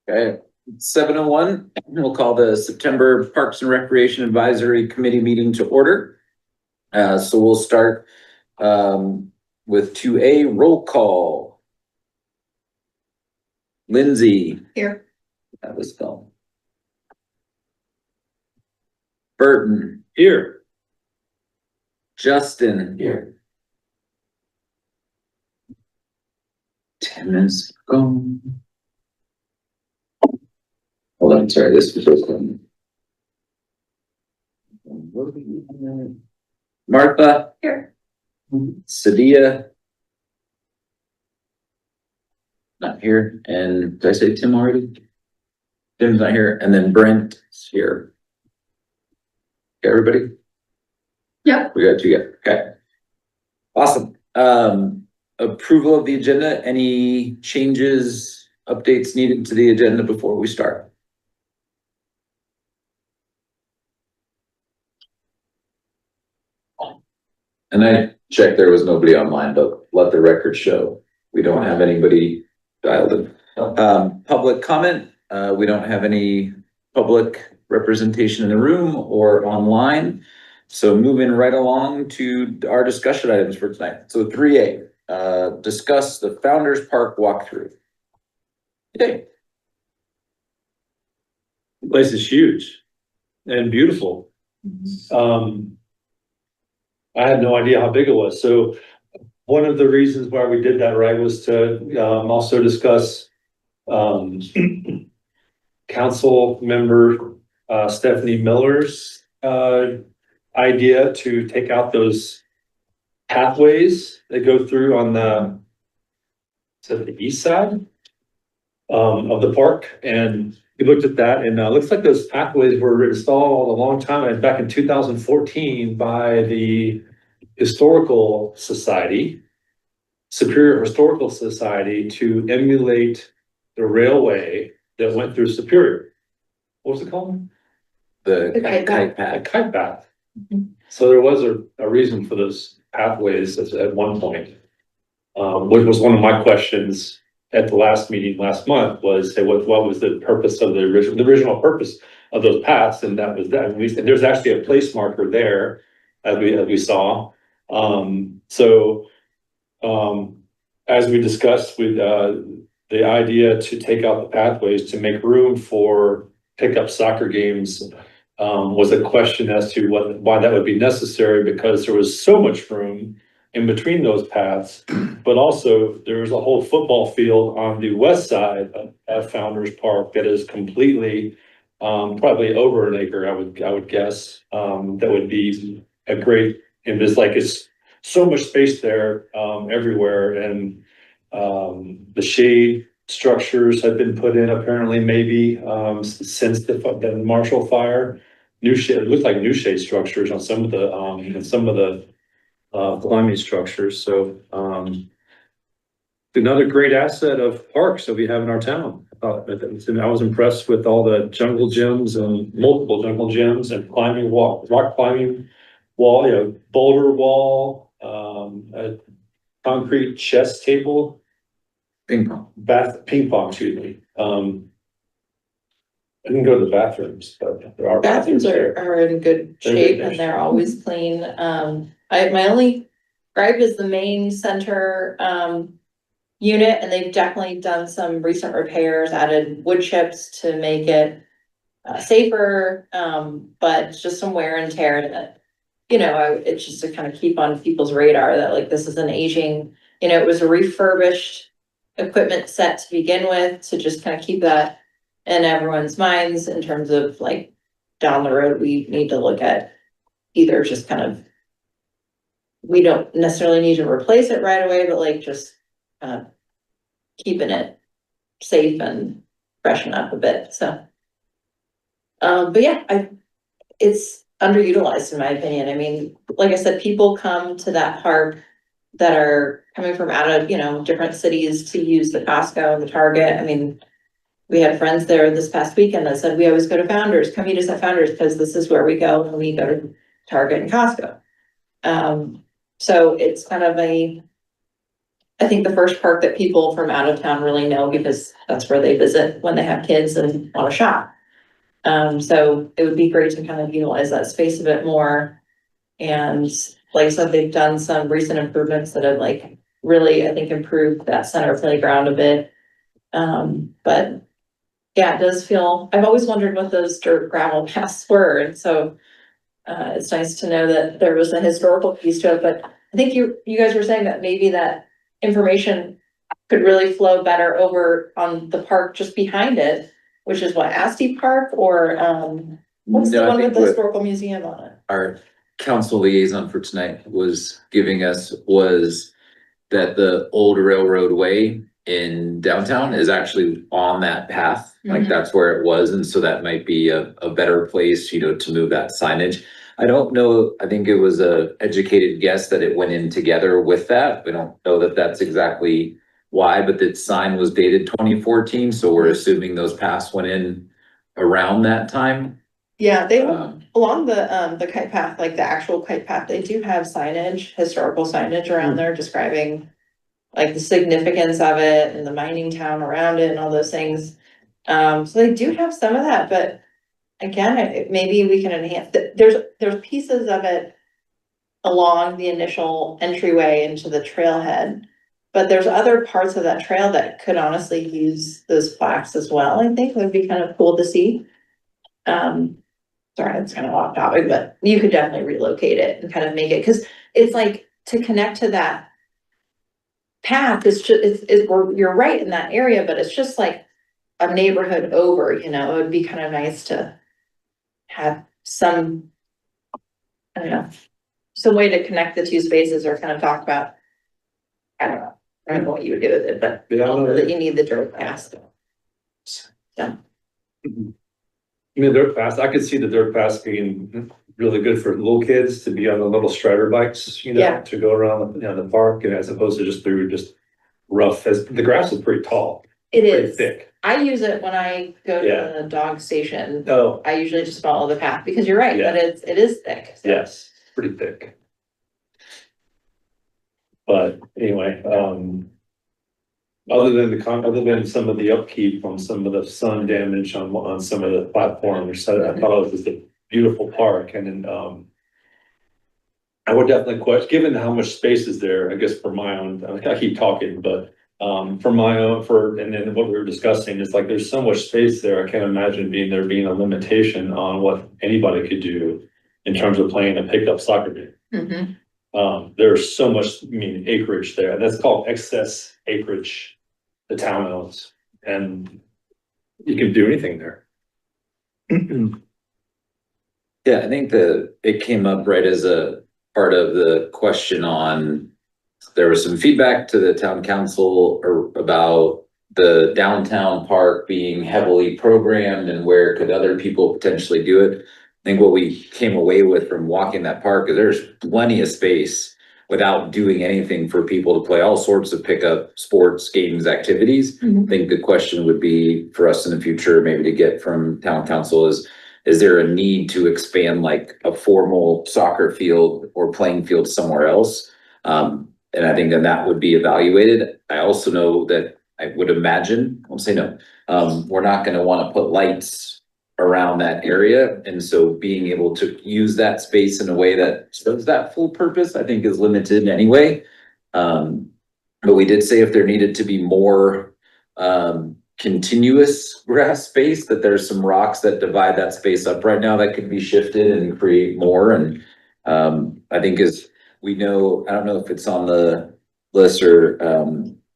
Okay, 7:01, we'll call the September Parks and Recreation Advisory Committee meeting to order. So we'll start with 2A roll call. Lindsay. Here. That was Phil. Burton. Here. Justin. Here. 10 minutes gone. Hold on, sorry, this was supposed to. Martha. Here. Sadia. Not here. And did I say Tim already? Tim's not here. And then Brent is here. Okay, everybody? Yep. We got two, yeah. Okay. Awesome. Approval of the agenda. Any changes, updates needed to the agenda before we start? And I checked, there was nobody online, but let the record show. We don't have anybody dialed in. Public comment, we don't have any public representation in the room or online. So moving right along to our discussion items for tonight. So 3A, discuss the Founders Park walkthrough. Okay. The place is huge and beautiful. I had no idea how big it was. So one of the reasons why we did that, right, was to also discuss council member Stephanie Miller's idea to take out those pathways that go through on the east side of the park. And we looked at that, and it looks like those pathways were installed a long time back in 2014 by the Historical Society, Superior Historical Society, to emulate the railway that went through Superior. What was it called? The kite A path. kite path. So there was a reason for those pathways at one point, which was one of my questions at the last meeting last month, was say what was the purpose of the original purpose of those paths, and that was that. And there's actually a place marker there, as we saw. As we discussed with the idea to take out the pathways to make room for pickup soccer games, was a question as to why that would be necessary, because there was so much room in between those paths, but also there's a whole football field on the west side of Founders Park that is completely, probably over an acre, I would guess, that would be a great, and it's so much space there, everywhere. And the shade structures have been put in apparently, maybe since the Marshall fire. New shade, it looked like new shade structures on some of the climbing structures. So another great asset of parks that we have in our town. I was impressed with all the jungle gyms and multiple jungle gyms and rock climbing wall, boulder wall, a concrete chess table, Ping pong. ping pong, excuse me. I didn't go to the bathrooms, but there are Bathrooms are in good shape and they're always clean. My only gripe is the main center unit, and they've definitely done some recent repairs, added wood chips to make it safer, but just some wear and tear that, it's just to kind of keep on people's radar that like this is an aging, it was a refurbished equipment set to begin with, to just kind of keep that in everyone's minds in terms of like down the road, we need to look at either just kind of, we don't necessarily need to replace it right away, but like just keeping it safe and freshen up a bit. So, but yeah, it's underutilized in my opinion. I mean, like I said, people come to that park that are coming from out of, different cities to use the Costco and the Target. I mean, we had friends there this past weekend that said, we always go to Founders, come meet us at Founders, because this is where we go when we go to Target and Costco. So it's kind of I think the first park that people from out of town really know, because that's where they visit when they have kids and want to shop. So it would be great to kind of utilize that space a bit more. And like I said, they've done some recent improvements that have like really, I think, improved that center playground a bit. But yeah, it does feel, I've always wondered what those dirt gravel paths were, and so it's nice to know that there was a historical piece to it, but I think you guys were saying that maybe that information could really flow better over on the park just behind it, which is what, Asti Park, or what's the No, I one with think the what historical museum on it? our council liaison for tonight was giving us was that the old railroad way in downtown is actually on that path. Like Mhm. that's where it was. And so that might be a better place, you know, to move that signage. I don't know. I think it was a educated guess that it went in together with that. We don't know that that's exactly why, but the sign was dated 2014. So we're assuming those paths went in around that time. Yeah, they Um, along the kite path, like the actual kite path, they do have signage, historical signage around there describing like the significance of it and the mining town around it and all those things. So they do have some of that, but again, maybe we can enhance, there's pieces of it along the initial entryway into the trailhead. But there's other parts of that trail that could honestly use those plaques as well. I think would be kind of cool to see. Sorry, that's kind of off topic, but you could definitely relocate it and kind of make it, because it's like to connect to that path, it's just, you're right in that area, but it's just like a neighborhood over, you know, it would be kind of nice to have some, I don't know, some way to connect the two spaces or kind of talk about, I don't know. I don't know what you would do with it, but Yeah, also that you need the dirt path. Yeah. I mean, dirt paths, I could see the dirt paths being really good for little kids to be on the little strider bikes, you know, Yeah. to go around, you know, the park, and as opposed to just through just rough, as the grass is pretty tall. It Pretty is. thick. I use it when I go Yeah. to the dog station. Oh, I usually just follow the path, because you're right, Yeah. that it is thick. So. yes, pretty thick. But anyway, other than some of the upkeep on some of the sun damage on some of the platforms, I thought it was a beautiful park, and then, I would definitely question, given how much space is there, I guess for my own, I keep talking, but, for my own, and then what we were discussing is like, there's so much space there, I can't imagine being a limitation on what anybody could do in terms of playing a pickup soccer game. Mhm. There's so much, I mean, acreage there, that's called excess acreage the town owns, and you can do anything there. Yeah, I think it came up right as a part of the question on, there was some feedback to the town council or about the downtown park being heavily programmed and where could other people potentially do it. I think what we came away with from walking that park is there's plenty of space without doing anything for people to play all sorts of pickup sports, games, activities. I think the question would be for us in the future, maybe to get from town council is there a need to expand like a formal soccer field or playing field somewhere else? And I think then that would be evaluated. I also know that I would imagine, I'll say no, we're not gonna wanna put lights around that area. And so being able to use that space in a way that serves that full purpose, I think is limited anyway. But we did say if there needed to be more, continuous grass space, that there's some rocks that divide that space up right now that could be shifted and create more. And I think as we know, I don't know if it's on the list or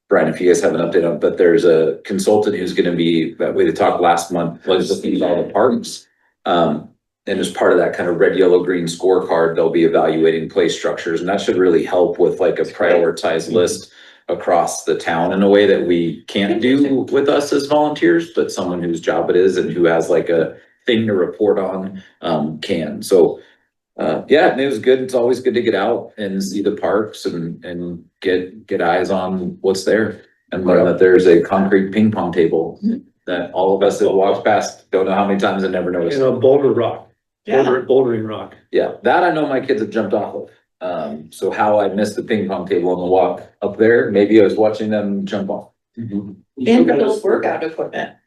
Brian, if you guys have an update on, but there's a consultant who's gonna be, that we talked last month, was looking at all the parks. And as part of that kind of red, yellow, green scorecard, they'll be evaluating play structures, and that should really help with like a prioritized list across the town in a way that we can't do with us as volunteers, but someone whose job it is and who has like a thing to report on, can. So, yeah, it was good. It's always good to get out and see the parks and get eyes on what's there. And learn that there's a concrete ping pong table that all of us that walk past don't know how many times I never noticed. You know, Boulder Rock, Yeah. bouldering rock. Yeah, that I know my kids have jumped off of. So how I missed the ping pong table on the walk up there, maybe I was watching them jump off. Vanderbilt workout equipment.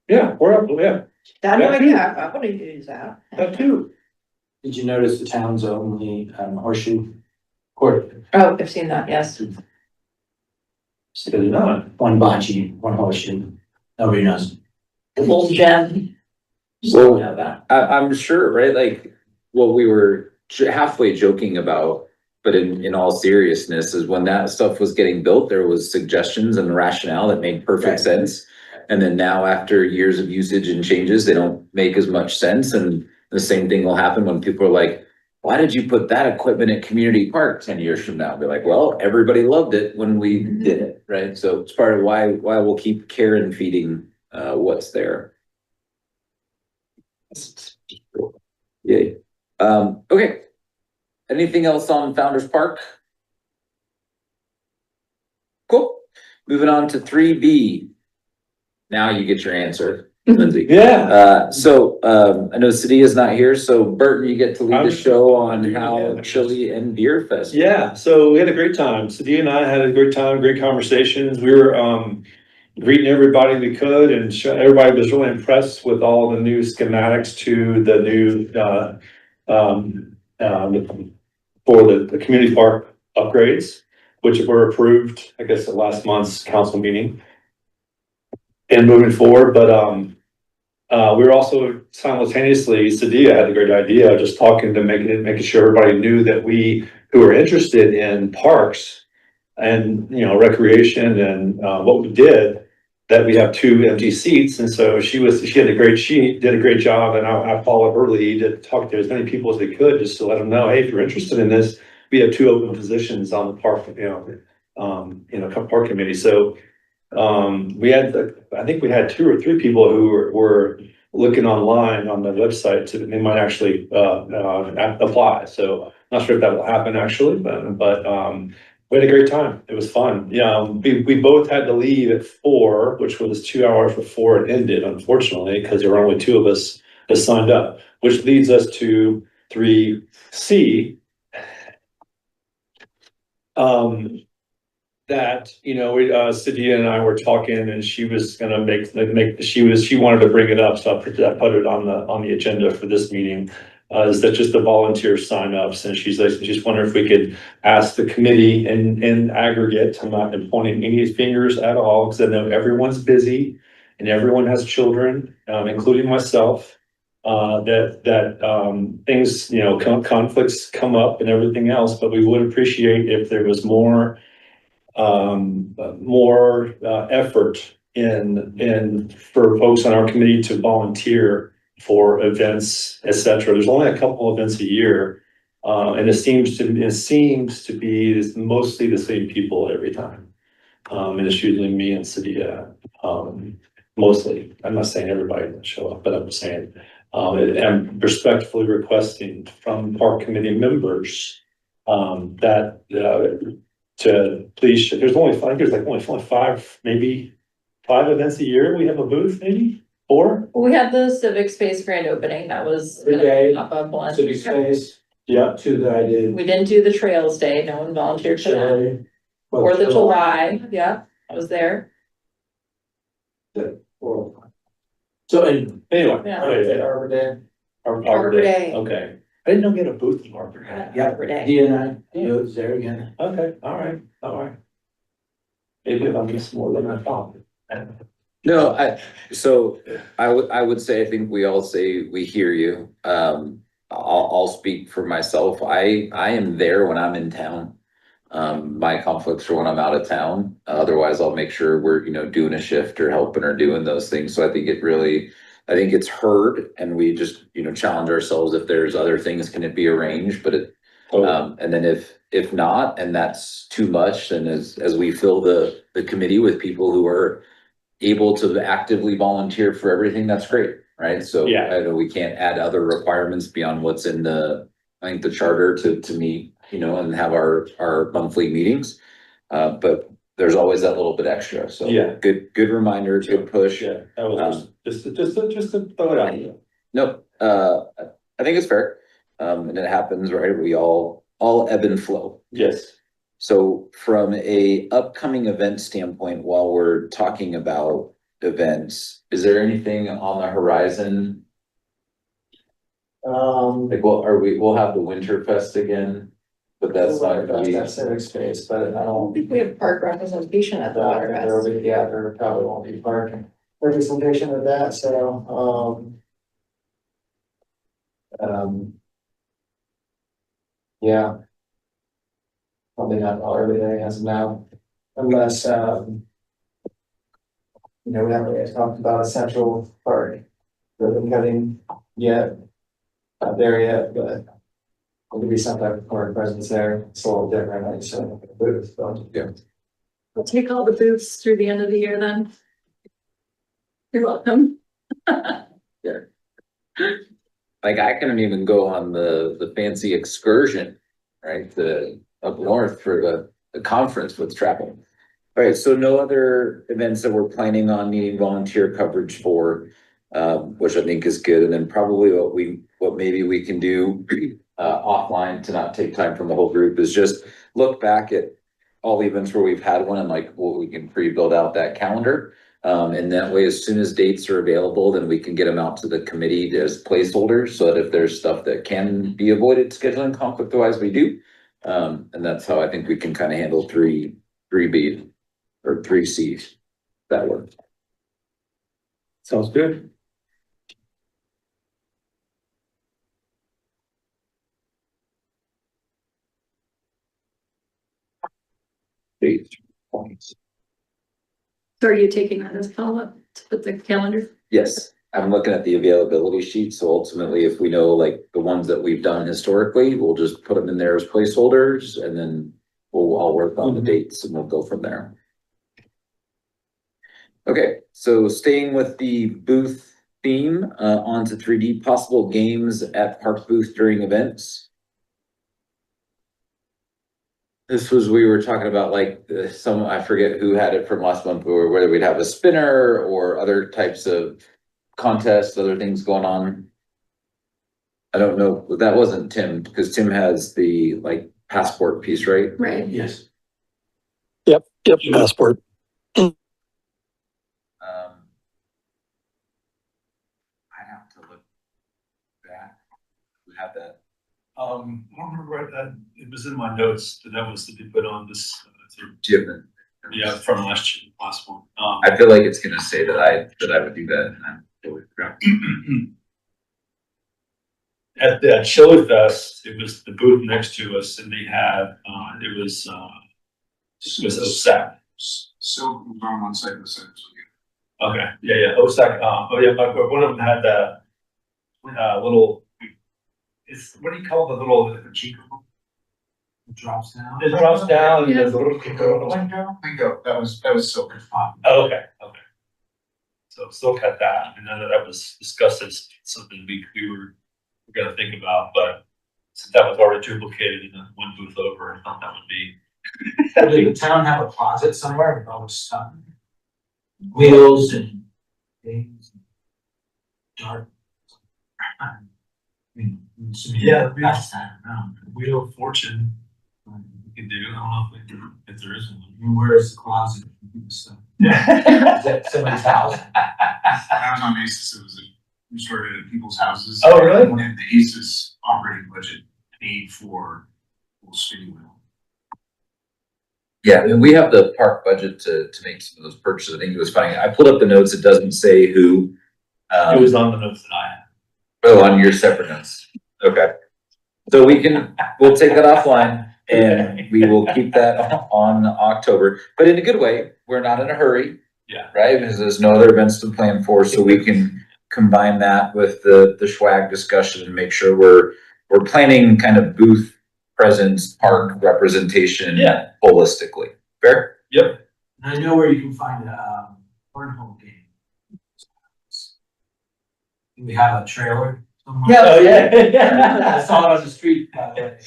Yeah, we're up, yeah, That no That idea, too. I would use that. that too. Did you notice the town's only horseshoe court? Oh, I've seen that, yes. Did it not? One bocce, one horseshoe. Nobody knows. Old gem. Just Well, don't know that. I'm sure, right? Like what we were halfway joking about, but in all seriousness, is when that stuff was getting built, there was suggestions and rationale that made perfect Right. sense. And then now after years of usage and changes, they don't make as much sense. And the same thing will happen when people are like, why did you put that equipment at Community Park 10 years from now? Be like, well, everybody loved it when we did it, right? So it's part of why we'll keep care and feeding what's there. Yeah. Okay. Anything else on Founders Park? Cool. Moving on to 3B. Now you get your answer, Lindsay. Yeah. I know City is not here, so Burton, you get to lead the show on Yeah, I how guess. Chili and Beer Fest. Yeah, so we had a great time. Sadie and I had a great time, great conversations. We were greeting everybody we could, and everybody was really impressed with all the new schematics to the new for the community park upgrades, which were approved, I guess, at last month's council meeting. And moving forward, but we were also simultaneously, Sadia had a great idea, of just talking to making sure everybody knew that we who are interested in parks and, you know, recreation and what we did, that we have 2 empty seats. And so she did a great job, and I followed her lead to talk to as many people as we could, just to let them know, hey, if you're interested in this, we have 2 open positions on the park, park committee. So I think we had 2 or 3 people who were looking online on the website they might actually apply. So not sure if that will happen actually, but we had a great time. It was fun. Yeah, we both had to leave at 4, which was 2 hours before it ended, unfortunately, because there were only 2 of us that signed up, which leads us to 3C. That, you know, Sadia and I were talking, and she was gonna she wanted to bring it up, so I put it on the agenda for this meeting. Is that just the volunteer signups, and she's wondering if we could ask the committee in aggregate. I'm not pointing any fingers at all, because I know everyone's busy and everyone has children, including myself. Things, you know, conflicts come up and everything else, but we would appreciate if there was more effort in for folks on our committee to volunteer for events, etc. There's only a couple events a year, and it seems to be mostly the same people every time. And it's usually me and Sadia, mostly. I'm not saying everybody will show up, but I'm saying, I'm respectfully requesting from park committee members that to please, there's only 5, maybe 5 events a year. We have a booth, maybe 4. We had the civic space grand opening, that was. Every day, Up on one. Civic space, Yeah, 2 that I did. We didn't do the Trails Day, no one volunteered for that. Chile, 4th of July, yeah, I was there. So, and anyway. Yeah. Arbor Day. Arbor Day. Okay, I didn't know we had a booth in Arbor Day. Yeah. Arbor Day. He and I, was there again. Okay, all right. Maybe if I missed more than I thought. No, I would say, I think we all say we hear you. I'll speak for myself. I am there when I'm in town. My conflicts are when I'm out of town. Otherwise, I'll make sure we're, you know, doing a shift or helping or doing those things. So I think it's heard, and we just, you know, challenge ourselves. If there's other things, can it be arranged? But and then if not, and that's too much, then as we fill the committee with people who are able to actively volunteer for everything, that's great, right? So Yeah. I know we can't add other requirements beyond what's in the charter to meet, you know, and have our monthly meetings. But there's always that little bit extra. So Yeah. good reminder, good push. Yeah, that was just to throw it out. Nope, I think it's fair. And it happens, right? We all all ebb and flow. Yes. So from a upcoming event standpoint, while we're talking about events, is there anything on the horizon? Like, well, we'll have the Winterfest again, but that's not gonna be. That's civic space, but I I don't don't. think we have park representation at the water There fest. will be, yeah, there probably won't be park representation of that, so, yeah. Probably not all everything as of now, unless, you know, we haven't really talked about a central park ribbon cutting yet. Not there yet, but there'll be some type of park presence there. It's a little different, I just said. Yeah. We'll take all the booths through the end of the year then. You're welcome. Like, I couldn't even go on the fancy excursion, right, up north for the conference with travel. All right, so no other events that we're planning on needing volunteer coverage for, which I think is good. And then probably what maybe we can do offline to not take time from the whole group is just look back at all the events where we've had one and like what we can pre-build out that calendar. And that way, as soon as dates are available, then we can get them out to the committee as placeholders, so that if there's stuff that can be avoided scheduling conflict wise, we do. And that's how I think we can kind of handle 3B or 3Cs. That works. Sounds good. Points. So are you taking that as follow-up to put the calendar? Yes, I'm looking at the availability sheet, so ultimately, if we know like the ones that we've done historically, we'll just put them in there as placeholders, and then I'll work on the dates and we'll go from there. Okay, so staying with the booth theme, on to 3D, possible games at park booth during events. This was, we were talking about like I forget who had it from last month, or whether we'd have a spinner or other types of contests, other things going on. I don't know, that wasn't Tim, because Tim has the like passport piece, right? Right. Yes. Yep, passport. I have to look back. We have that. I don't remember that. It was in my notes that was to be put on this. Jim. Yeah, from last one. I feel like it's gonna say that I would do that, and I'm totally forgot. At the Chili Fest, it was the booth next to us, and they had it was OSAC. So we're on one side of the sentence. Okay, yeah, OSAC. But one of them had that little. What do you call the little Chico? It drops down. It drops down and Yeah. there's a little. Bingo, that was so good fun. Oh, okay. So still cut that, and then that was discussed as something we were gonna think about, but since that was already duplicated in the one booth over, I thought that would be. Did the town have a closet somewhere with all this stuff? Wheels and things. Dark. Yeah, That's that around. Wheel of Fortune. You can do. I don't know if there is one. Where's the closet? Stuff. Is that somebody's house? I was on ACES, it was we started at people's houses. Oh, really? And the ACES operating budget paid for a little spinning wheel. Yeah, and we have the park budget to make some of those purchases. I think it was funny. I pulled up the notes. It doesn't say who. It was on the notes that I had. Oh, on your separate notes. Okay. So we'll take that offline and we will keep that on October, but in a good way. We're not in a hurry. Yeah. Right? Because there's no other events to plan for, so we can combine that with the swag discussion and make sure we're planning kind of booth presence, park representation. Yeah. Holistically. Fair? Yep. And I know where you can find a cornhole game. Do we have a trailer somewhere? Oh, yeah. I saw it on the street, by the way.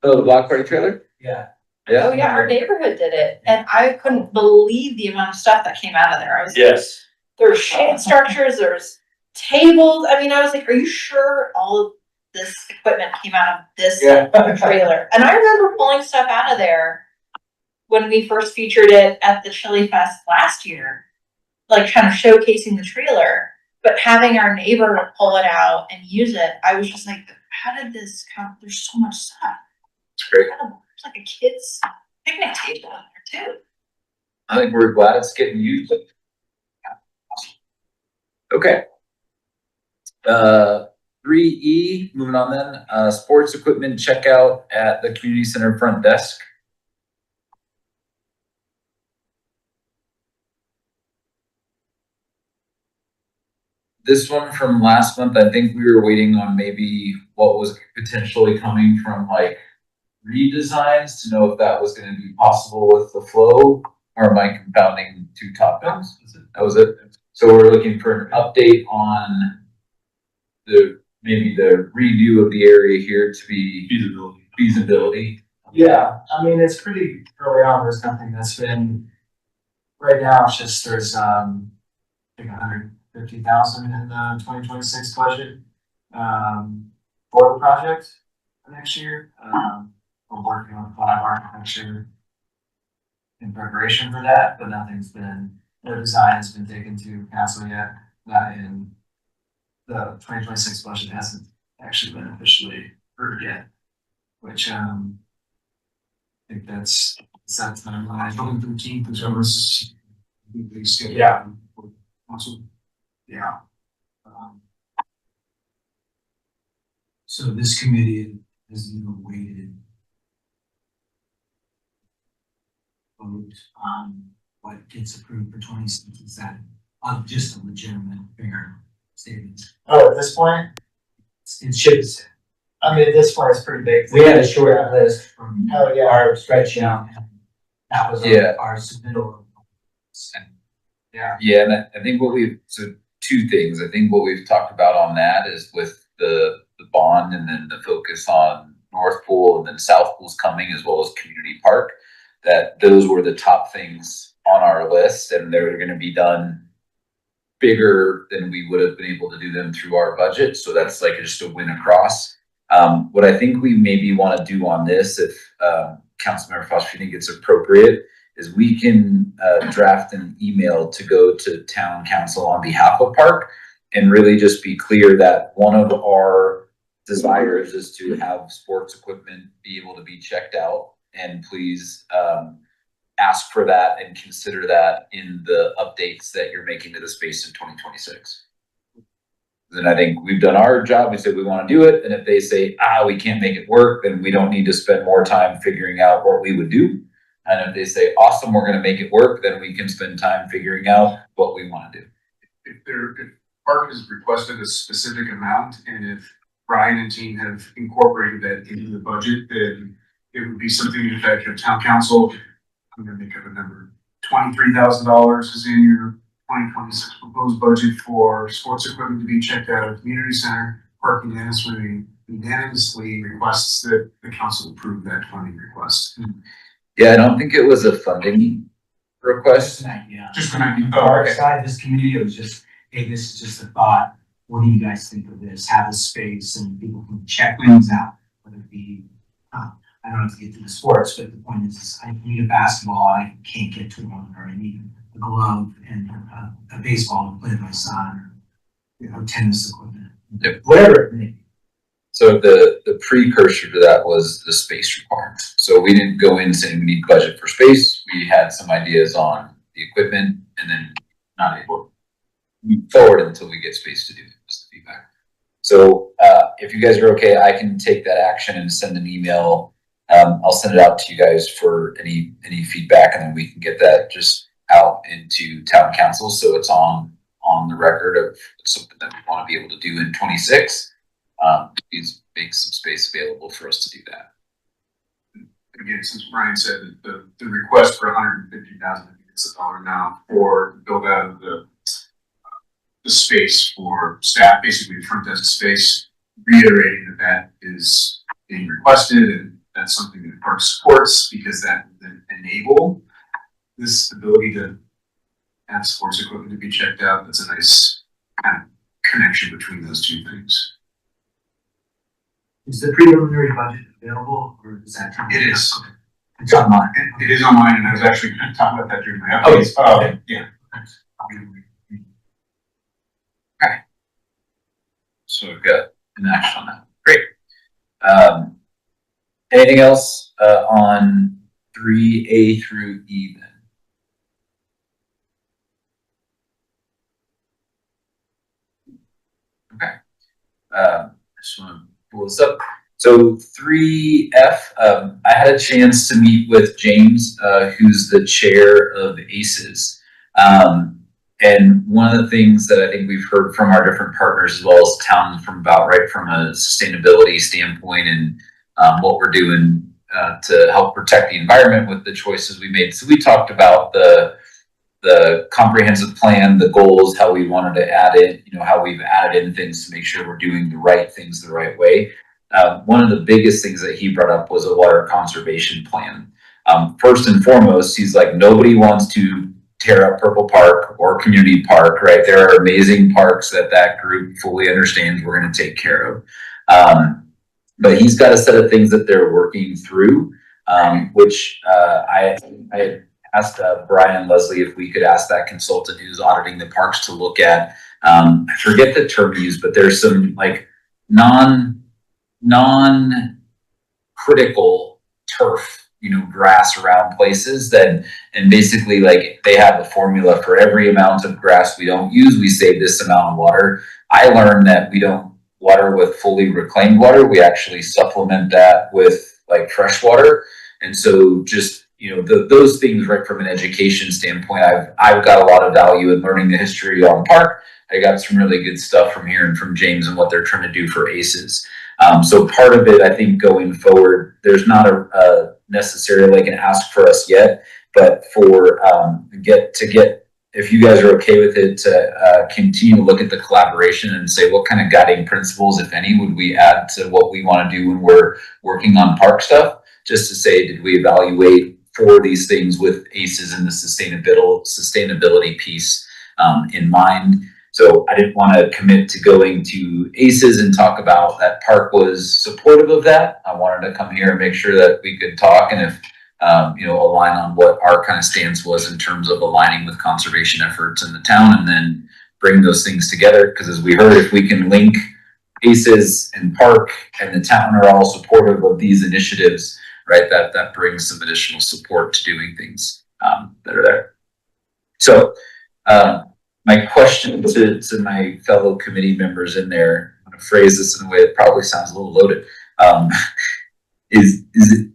Oh, the block party trailer? Yeah. Oh, yeah, our neighborhood did it, and I couldn't believe the amount of stuff that came out of there. I was like, Yes. there's shade structures, there's tables. I mean, I was like, are you sure all of this equipment came out of this Yeah. trailer. And I remember pulling stuff out of there when we first featured it at the Chili Fest last year, like kind of showcasing the trailer, but having our neighbor pull it out and use it, I was just like, how did this come? There's so much stuff. It's great. Incredible. There's like a kid's picnic table out there too. I think we're glad it's getting used. Okay. 3E, moving on then, sports equipment checkout at the community center front desk. This one from last month, I think we were waiting on maybe what was potentially coming from like redesigns to know if that was gonna be possible with the flow, or am I confounding two topics? That was it. So we're looking for an update on maybe the redo of the area here to be feasibility. Yeah, I mean, it's pretty early on, there's nothing that's been, right now, it's just, there's, I think 150,000 in the 2026 budget, for the project for next year. We're working on 5 architecture in preparation for that, but no design has been taken to council yet, not in the 2026 budget hasn't actually been officially approved yet, which, I think that's set timeline. 13th is almost. Yeah. Awesome. Yeah. So this committee has waited vote on what gets approved for 26. Is that just a legitimate fair statement? Oh, at this point, It should say. I mean, at this point, it's pretty big. We had a short list from Oh, yeah. our spreadsheet. And that was our submittal. Yeah. Yeah, and I think so two things. I think what we've talked about on that is with the bond and then the focus on North Pool and then South Pool's coming as well as Community Park, that those were the top things on our list and they're gonna be done bigger than we would have been able to do them through our budget. So that's like just a win across. What I think we maybe want to do on this, if Councilmember Foster, if you think it's appropriate, is we can draft an email to go to town council on behalf of Park and really just be clear that one of our desires is to have sports equipment be able to be checked out, and please ask for that and consider that in the updates that you're making to the space in 2026. Then I think we've done our job. We said we want to do it. And if they say, we can't make it work, then we don't need to spend more time figuring out what we would do. And if they say, awesome, we're going to make it work, then we can spend time figuring out what we want to do. If Park has requested a specific amount, and if Brian and team have incorporated that into the budget, then it would be something in effect of town council. I'm gonna make up a number. $23,000 is in your 2026 proposed budget for sports equipment to be checked out at the community center. Park unanimously requests that the council approve that funding request. Yeah, I don't think it was a funding request. Just an idea. Our side, this community, it was just, hey, this is just a thought. What do you guys think of this? Have a space and people can check things out, whether it be, I don't have to get to the sports, but the point is I need a basketball, I can't get to one, or I need a glove and a baseball to play with my son, or tennis equipment, Yep. whatever it may be. So the precursor to that was the space requirement. So we didn't go in saying we need budget for space. We had some ideas on the equipment and then not able to move forward until we get space to do it, was the feedback. So if you guys are okay, I can take that action and send an email. I'll send it out to you guys for any feedback, and then we can get that just out into town council. So it's on the record of something that we want to be able to do in 26. Please make some space available for us to do that. Again, since Brian said that the request for 150,000, I think it's a dollar now, for build out of the space for staff, basically front desk space, reiterating that is being requested, and that's something that Park supports because that will then enable this ability to have sports equipment to be checked out. That's a nice kind of connection between those two things. Is the preliminary budget available or is that? It is. It's online. It is online, and I was actually going to talk about that during my Okay. updates. Yeah. So we've got an action on that. Great. Anything else on 3A through E then? Okay. I just want to pull this up. So 3F, I had a chance to meet with James, who's the chair of ACES. And one of the things that I think we've heard from our different partners as well as town from about right from a sustainability standpoint and what we're doing to help protect the environment with the choices we made. So we talked about the comprehensive plan, the goals, how we wanted to add it, how we've added in things to make sure we're doing the right things the right way. One of the biggest things that he brought up was a water conservation plan. First and foremost, he's like, nobody wants to tear up Purple Park or Community Park, right? There are amazing parks that group fully understands we're going to take care of. But he's got a set of things that they're working through, which I asked Brian Leslie if we could ask that consultant who's auditing the parks to look at, I forget the term used, but there's some like non-critical turf, grass around places and basically like they have a formula for every amount of grass we don't use, we save this amount of water. I learned that we don't water with fully reclaimed water. We actually supplement that with like fresh water. And so just, those things right from an education standpoint, I've got a lot of value in learning the history on park. I got some really good stuff from hearing from James and what they're trying to do for ACES. So part of it, I think going forward, there's not a necessarily like an ask for us yet, but for if you guys are okay with it, to continue to look at the collaboration and say what kind of guiding principles, if any, would we add to what we want to do when we're working on park stuff, just to say, did we evaluate for these things with ACES and the sustainability piece in mind. So I didn't want to commit to going to ACES and talk about that park was supportive of that. I wanted to come here and make sure that we could talk and if align on what our kind of stance was in terms of aligning with conservation efforts in the town and then bring those things together. Because as we heard, if we can link ACES and park and the town are all supportive of these initiatives, right, that brings some additional support to doing things that are there. So my question to my fellow committee members in there, I'm going to phrase this in a way that probably sounds a little loaded, is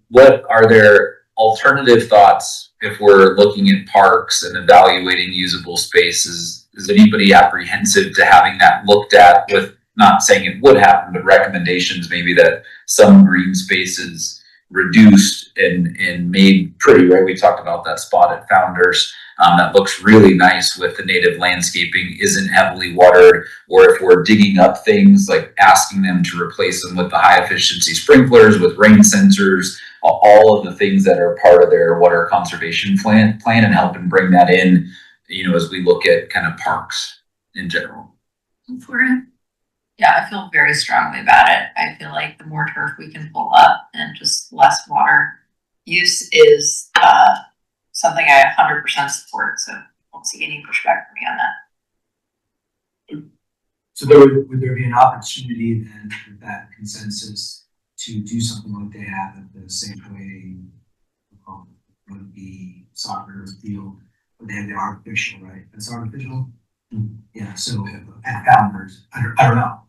what are there alternative thoughts if we're looking at parks and evaluating usable spaces? Is anybody apprehensive to having that looked at, with not saying it would happen, but recommendations maybe that some green spaces reduced and made pretty, right? We talked about that spot at Founders that looks really nice with the native landscaping, isn't heavily watered, or if we're digging up things, like asking them to replace them with the high efficiency sprinklers, with rain sensors, all of the things that are part of their water conservation plan and helping bring that in, as we look at kind of parks in general. For it. Yeah, I feel very strongly about it. I feel like the more turf we can pull up and just less water use is something I 100% support. So I won't see any pushback from me on that. So would there be an opportunity then with that consensus to do something like they have at the Safeway, would be soccer field, where they have the artificial, right? That's artificial. Yeah. So at Founders, I don't know.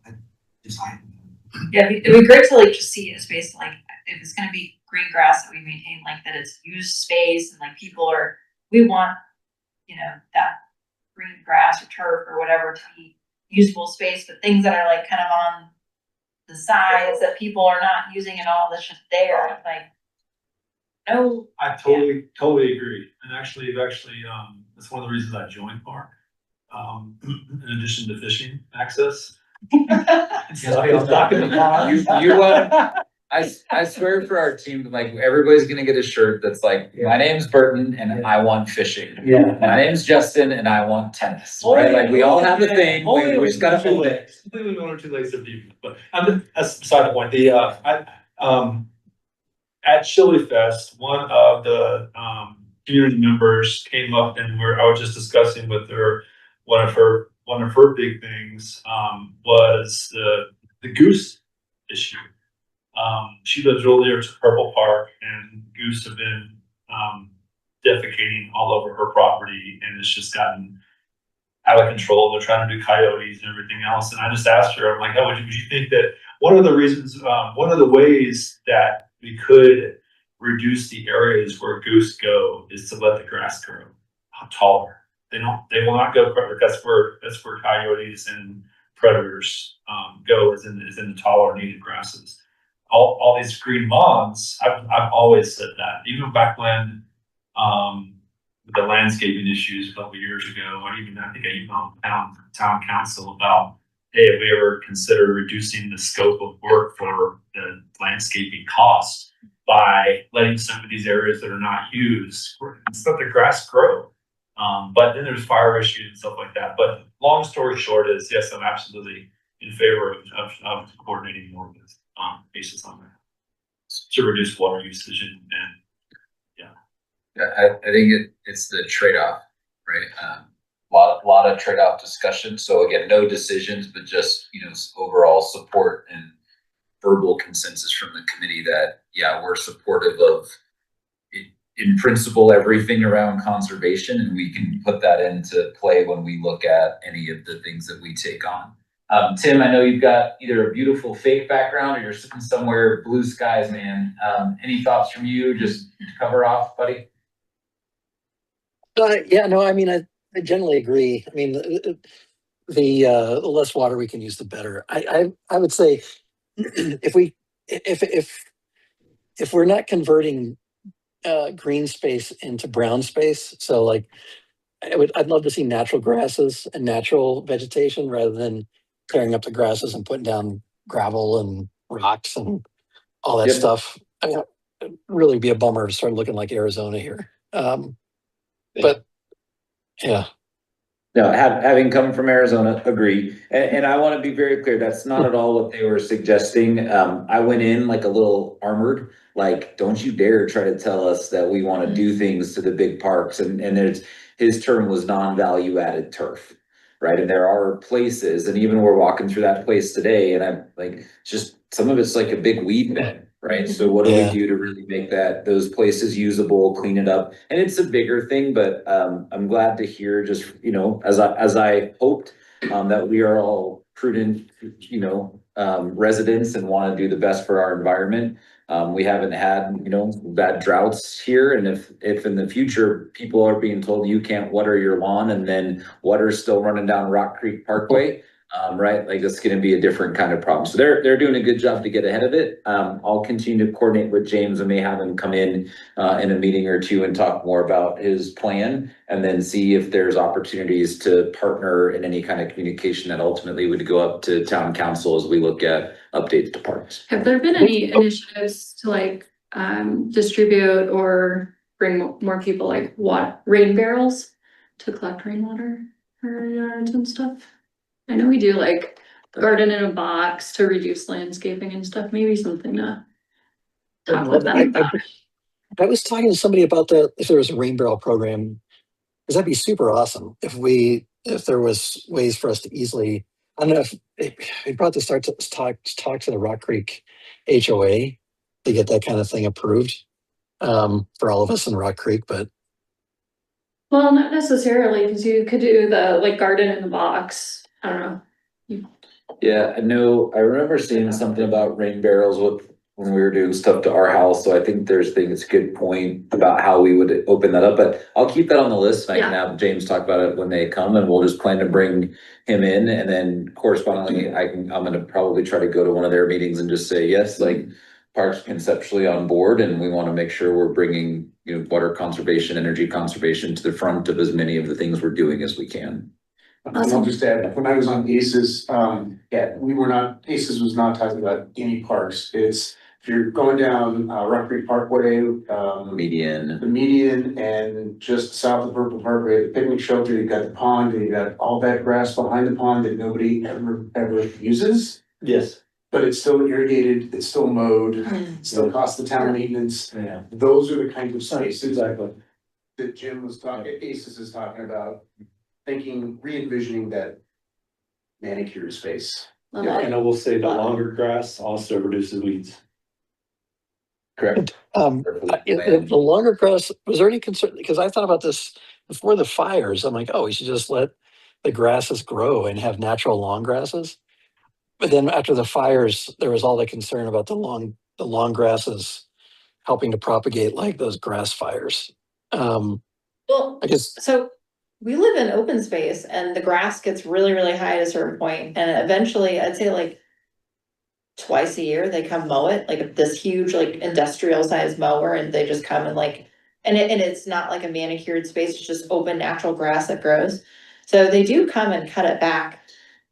Yeah, it'd be great to like just see a space like if it's going to be green grass that we maintain, like that it's used space and like we want that green grass or turf or whatever to be usable space, but things that are like kind of on the sides that people are not using at all, that's just there. Like, no. I totally agree. And actually, that's one of the reasons I joined PARC. In addition to fishing access. You want I swear for our team, like, everybody's gonna get a shirt that's like, my name's Burton and I want fishing. Yeah. My name's Justin and I want tennis, right? Like, we all have a thing, we just gotta own it. Only one or two legs of deep, but that's beside the point. At Chili Fest, one of the community members came up and I was just discussing with her, one of her big things was the goose issue. She lives real near to Purple Park, and goose have been defecating all over her property, and it's just gotten out of control. They're trying to do coyotes and everything else. And I just asked her, I'm like, oh, would you think that one of the ways that we could reduce the areas where goose go is to let the grass grow taller. They will not go, that's where coyotes and predators go, is in the taller native grasses. All these green lawns, I've always said that, even back when the landscaping issues a couple of years ago, or even I think I emailed town council about, hey, have we ever considered reducing the scope of work for the landscaping costs by letting some of these areas that are not used and let the grass grow? But then there's fire issues and stuff like that. But long story short is, yes, I'm absolutely in favor of coordinating more with basis on that to reduce water usage and Yeah, I think it's the trade-off, right? Lot of trade-off discussion. So again, no decisions, but just, overall support and verbal consensus from the committee that, yeah, we're supportive of it, in principle, everything around conservation, and we can put that into play when we look at any of the things that we take on. Tim, I know you've got either a beautiful fake background or you're sitting somewhere blue skies, man. Any thoughts from you just to cover off, buddy? Yeah, no, I mean, I generally agree. I mean, the less water we can use, the better. I would say if we're not converting green space into brown space, so like I'd love to see natural grasses and natural vegetation rather than tearing up the grasses and putting down gravel and rocks and all that Yep. stuff. I mean, it'd really be a bummer to start looking like Arizona here. But yeah. No, having come from Arizona, agree. And I want to be very clear, that's not at all what they were suggesting. I went in like a little armored, like, don't you dare try to tell us that we want to do things to the big parks. And his term was non-value added turf, right? And there are places, and even we're walking through that place today, and I'm like, just some of it's like a big weed bed, right? So what do we do to really make those places usable, clean it up? And it's a bigger thing, but I'm glad to hear, just, as I hoped, that we are all prudent, residents and want to do the best for our environment. We haven't had, bad droughts here. And if in the future people are being told you can't water your lawn and then water's still running down Rock Creek Parkway, right? Like, that's going to be a different kind of problem. So they're doing a good job to get ahead of it. I'll continue to coordinate with James and may have him come in a meeting or two and talk more about his plan, and then see if there's opportunities to partner in any kind of communication that ultimately would go up to town council as we look at updates to parks. Have there been any initiatives to like distribute or bring more people like rain barrels to collect rainwater for yards and stuff? I know we do like garden in a box to reduce landscaping and stuff, maybe something to talk with them about. I was talking to somebody about that, if there was a rain barrel program, because that'd be super awesome if there was ways for us to easily, I don't know if we probably start to talk to the Rock Creek HOA to get that kind of thing approved for all of us in Rock Creek, but. Well, not necessarily, because you could do the like garden in the box. I don't know. Yeah, I remember seeing something about rain barrels when we were doing stuff to our house. So I think it's a good point about how we would open that up, but I'll keep that on the list. I can have James talk about it when they come, and we'll just plan to bring him in. And then correspondingly, I'm going to probably try to go to one of their meetings and just say, yes, like, Parks conceptually on board, and we want to make sure we're bringing, water conservation, energy conservation to the front of as many of the things we're doing as we can. And I'll just add, when I was on ACES, ACES was not talking about any parks. It's if you're going down, Rock Creek Parkway, Median. the median and just south of Purple Parkway, the picnic shelter, you've got the pond and you got all that grass behind the pond that nobody ever uses. Yes. But it's still irrigated, it's still mowed, it still costs the town maintenance. Yeah. Those are the kinds of spaces Exactly. that Jim was talking, Aces is talking about, thinking, re-envisioning that manicured space. Love Yeah, it. and I will say the longer grass also reduces weeds. Correct. The longer grass, was there any concern, because I thought about this before the fires, I'm like, oh, we should just let the grasses grow and have natural long grasses. But then after the fires, there was all the concern about the long grasses helping to propagate like those grass fires. Well, I guess, so we live in open space and the grass gets really, really high at a certain point, and eventually I'd say like twice a year they come mow it, like this huge like industrial sized mower, and they just come and like, and it's not like a manicured space, it's just open natural grass that grows. So they do come and cut it back.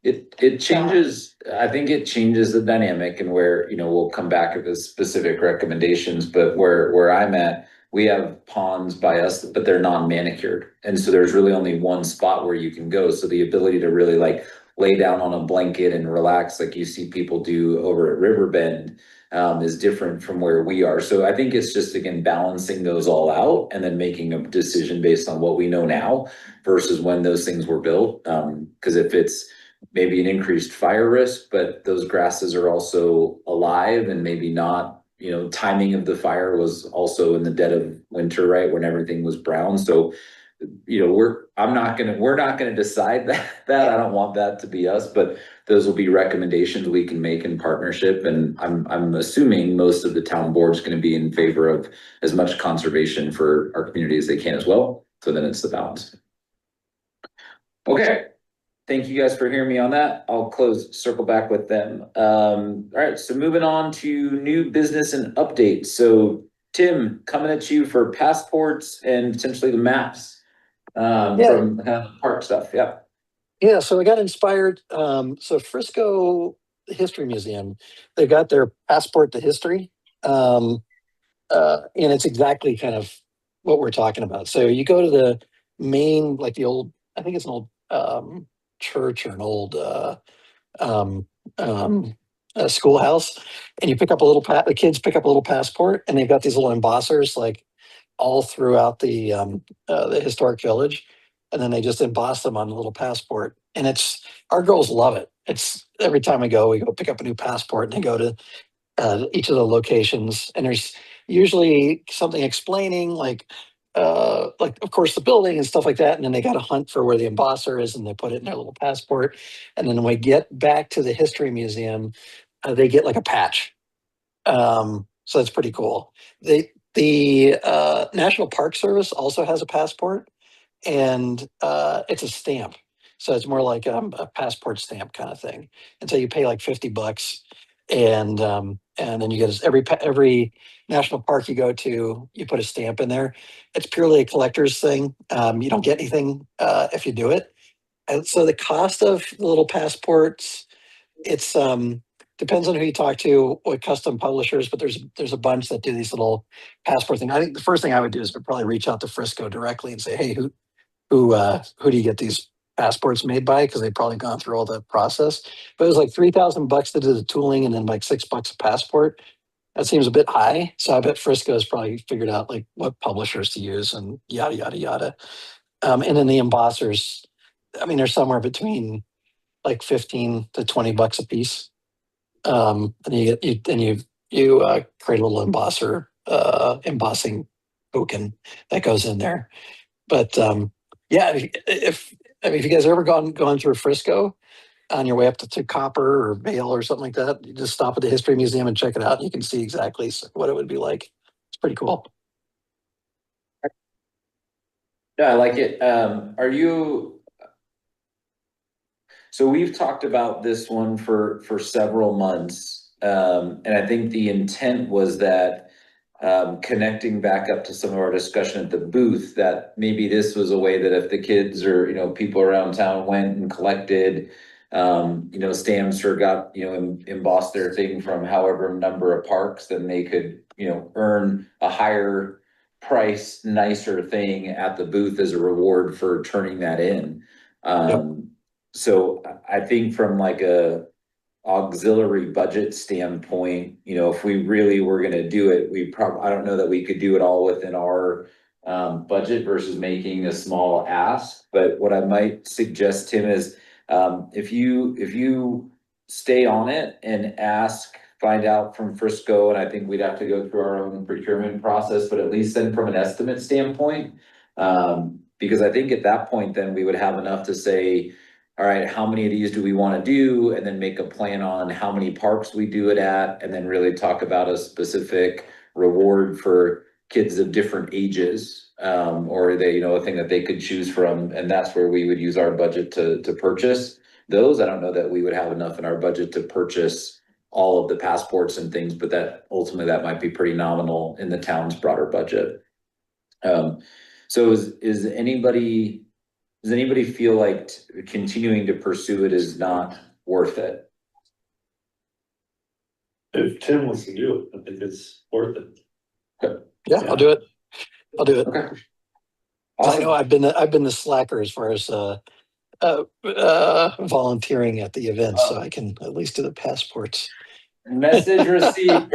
It changes, I think it changes the dynamic and where, we'll come back with the specific recommendations, but where I'm at, we have ponds by us, but they're non-manicured. And so there's really only one spot where you can go. So the ability to really like lay down on a blanket and relax like you see people do over at Riverbend is different from where we are. So I think it's just, again, balancing those all out and then making a decision based on what we know now versus when those things were built. Because if it's maybe an increased fire risk, but those grasses are also alive and maybe not, timing of the fire was also in the dead of winter, right? When everything was brown. So, we're not gonna decide that. I don't want that to be us, but those will be recommendations we can make in partnership. And I'm assuming most of the town board's gonna be in favor of as much conservation for our community as they can as well. So then it's the balance. Okay. Thank you guys for hearing me on that. I'll circle back with them. All right, so moving on to new business and updates. So Tim, coming at you for passports and potentially the maps from kind of the park stuff. Yeah. Yeah, so I got inspired. So Frisco History Museum, they got their passport to history. And it's exactly kind of what we're talking about. So you go to the main, like the old, I think it's an old church or an old schoolhouse, and you pick up a little the kids pick up a little passport, and they've got these little embossers like all throughout the historic village, and then they just emboss them on the little passport. And it's, our girls love it. It's every time we go pick up a new passport and they go to each of the locations, and there's usually something explaining like of course the building and stuff like that, and then they got to hunt for where the embosser is and they put it in their little passport. And then when we get back to the history museum, they get like a patch. So that's pretty cool. The National Park Service also has a passport, and it's a stamp. So it's more like a passport stamp kind of thing. And so you pay like $50, and then you get every national park you go to, you put a stamp in there. It's purely a collector's thing. You don't get anything if you do it. And so the cost of the little passports, it's depends on who you talk to, what custom publishers, but there's a bunch that do these little passport thing. I think the first thing I would do is probably reach out to Frisco directly and say, hey, who do you get these passports made by? Because they've probably gone through all the process. But it was like $3,000 to do the tooling, and then like $6 a passport. That seems a bit high. So I bet Frisco has probably figured out like what publishers to use and yada yada yada. And then the embossers, I mean, they're somewhere between like 15 to $20 a piece. And you create a little embossing token that goes in there. But yeah, if you guys ever gone through Frisco on your way up to Copper or Vale or something like that, you just stop at the History Museum and check it out. And you can see exactly what it would be like. It's pretty cool. Yeah, I like it. So we've talked about this one for several months. And I think the intent was that connecting back up to some of our discussion at the booth, that maybe this was a way that if the kids or, people around town went and collected Stamster got, embossed their thing from however number of parks, then they could, earn a higher price, nicer thing at the booth as a reward for turning that in. So I think from like a auxiliary budget standpoint, if we really were gonna do it, I don't know that we could do it all within our budget versus making a small ask, but what I might suggest, Tim, is if you stay on it and find out from Frisco, and I think we'd have to go through our own procurement process, but at least then from an estimate standpoint, because I think at that point, then we would have enough to say, all right, how many of these do we want to do? And then make a plan on how many parks we do it at, and then really talk about a specific reward for kids of different ages. Or a thing that they could choose from, and that's where we would use our budget to purchase those. I don't know that we would have enough in our budget to purchase all of the passports and things, but that ultimately that might be pretty nominal in the town's broader budget. So does anybody feel like continuing to pursue it is not worth it? If Tim wants to do it, I think it's worth it. Yeah, I'll do it. Okay. I Awesome. know I've been the slacker as far as volunteering at the event, so I can at least do the passports. Message received,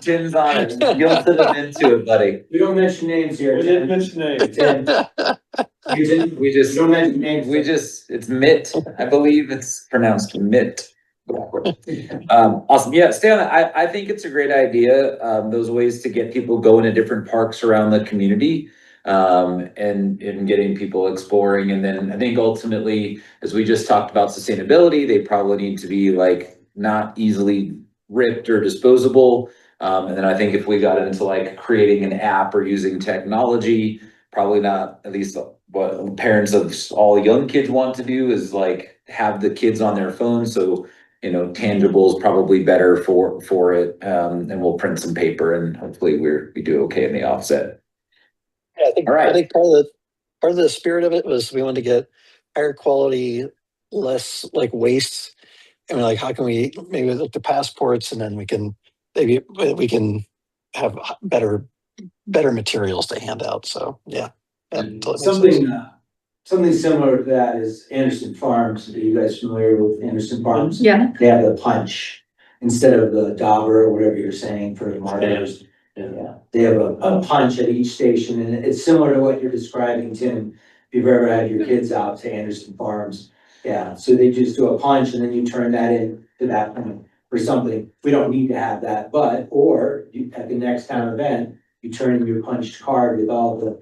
Tim's on it. Guilted him into it, buddy. We don't mention names here. We didn't mention names. We don't mention names. it's Mitt. I believe it's pronounced Mitt. Awesome. Yeah, stay on that. I think it's a great idea. Those ways to get people going to different parks around the community, and getting people exploring. And then I think ultimately, as we just talked about sustainability, they probably need to be like not easily ripped or disposable. And then I think if we got into like creating an app or using technology, probably not, at least what parents of all young kids want to do is like have the kids on their phone. So, tangible is probably better for it. And we'll print some paper and hopefully we do okay in the offset. Yeah, I think All right. I think part of the spirit of it was we wanted to get higher quality, less like waste. And we're like, how can we maybe look to passports, and then we can have better materials to hand out. So yeah, totally makes sense. Something similar to that is Anderson Farms. Are you guys familiar with Anderson Farms? Yeah. They have the punch instead of the dauber or whatever you're saying for martyrs. Yeah, they have a punch at each station, and it's similar to what you're describing, Tim. If you've ever had your kids out to Anderson Farms, yeah, so they just do a punch and then you turn that in to that point for something. We don't need to have that, or at the next town event, you turn in your punched card with all the,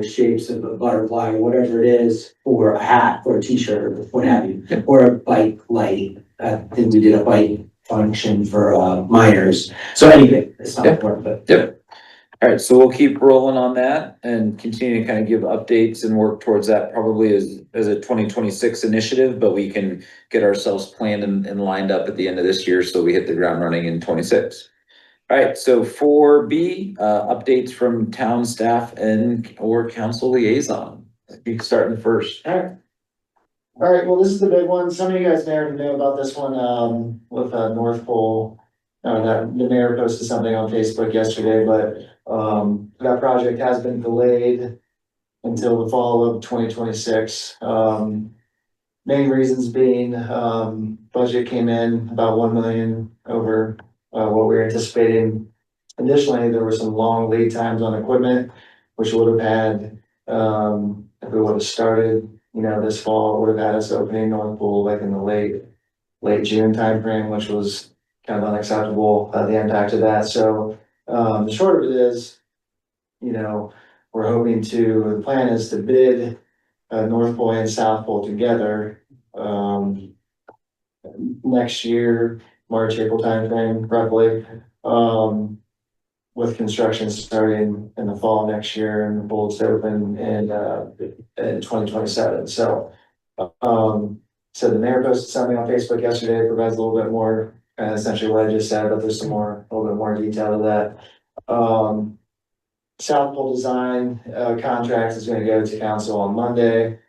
shapes of a butterfly or whatever it is, or a hat or a t-shirt or what have you, or a bike light. I think we did a bike function for minors. So anyway, it's not important, but. Yep. All right, so we'll keep rolling on that and continue to kind of give updates and work towards that probably as a 2026 initiative, but we can get ourselves planned and lined up at the end of this year so we hit the ground running in 26. All right, so 4B, updates from town staff or council liaison. You can start in first. All right, well, this is the big one. Some of you guys may already know about this one, with North Pole. The mayor posted something on Facebook yesterday, but that project has been delayed until the fall of 2026. Main reasons being, budget came in about 1 million over what we were anticipating. Additionally, there were some long lead times on equipment, which would have had, if we would have started, this fall, it would have had us opening North Pole like in the late June timeframe, which was kind of unacceptable, the impact of that. So the short of it is, we're hoping the plan is to bid North Pole and South Pole together next year, March, April timeframe, roughly, with construction starting in the fall next year and the poles open in 2027. So the mayor posted something on Facebook yesterday, provides a little bit more, essentially what I just said, but there's a little bit more detail to that. South Pole design contract is going to go to council on Monday.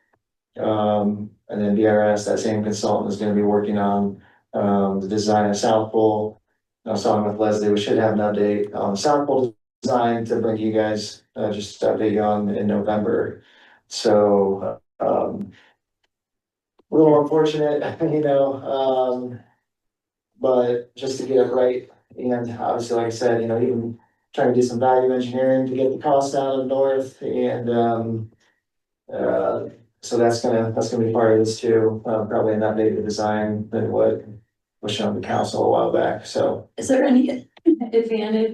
And then BRS, that same consultant is gonna be working on, the design of South Pole. I was talking with Leslie, we should have an update on South Pole design to bring you guys, just to update you on in November. So, a little unfortunate, but just to get it right, and obviously, like I said, even trying to do some value engineering to get the cost down in north, and, so that's gonna be part of this too, probably an updated design than what was shown to council a while back, so. Is there any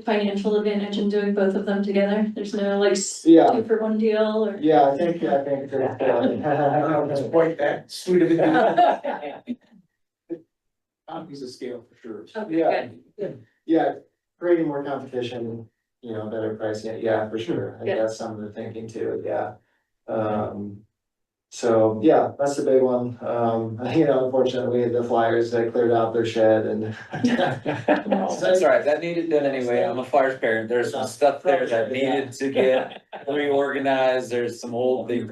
financial advantage in doing both of them together? There's no like Yeah. 2-for-1 deal or? Yeah, I think that, that's quite that sweet of it. Economies of scale for sure. Okay, Yeah. good. Yeah, creating more competition, better pricing, yeah, for sure, I think Yeah. that's some of the thinking too, yeah. So, yeah, that's the big one, unfortunately, the flyers, they cleared out their shed and. That's all right, that needed done anyway, I'm a fire parent, there's some stuff there that needed to get reorganized, there's some old things.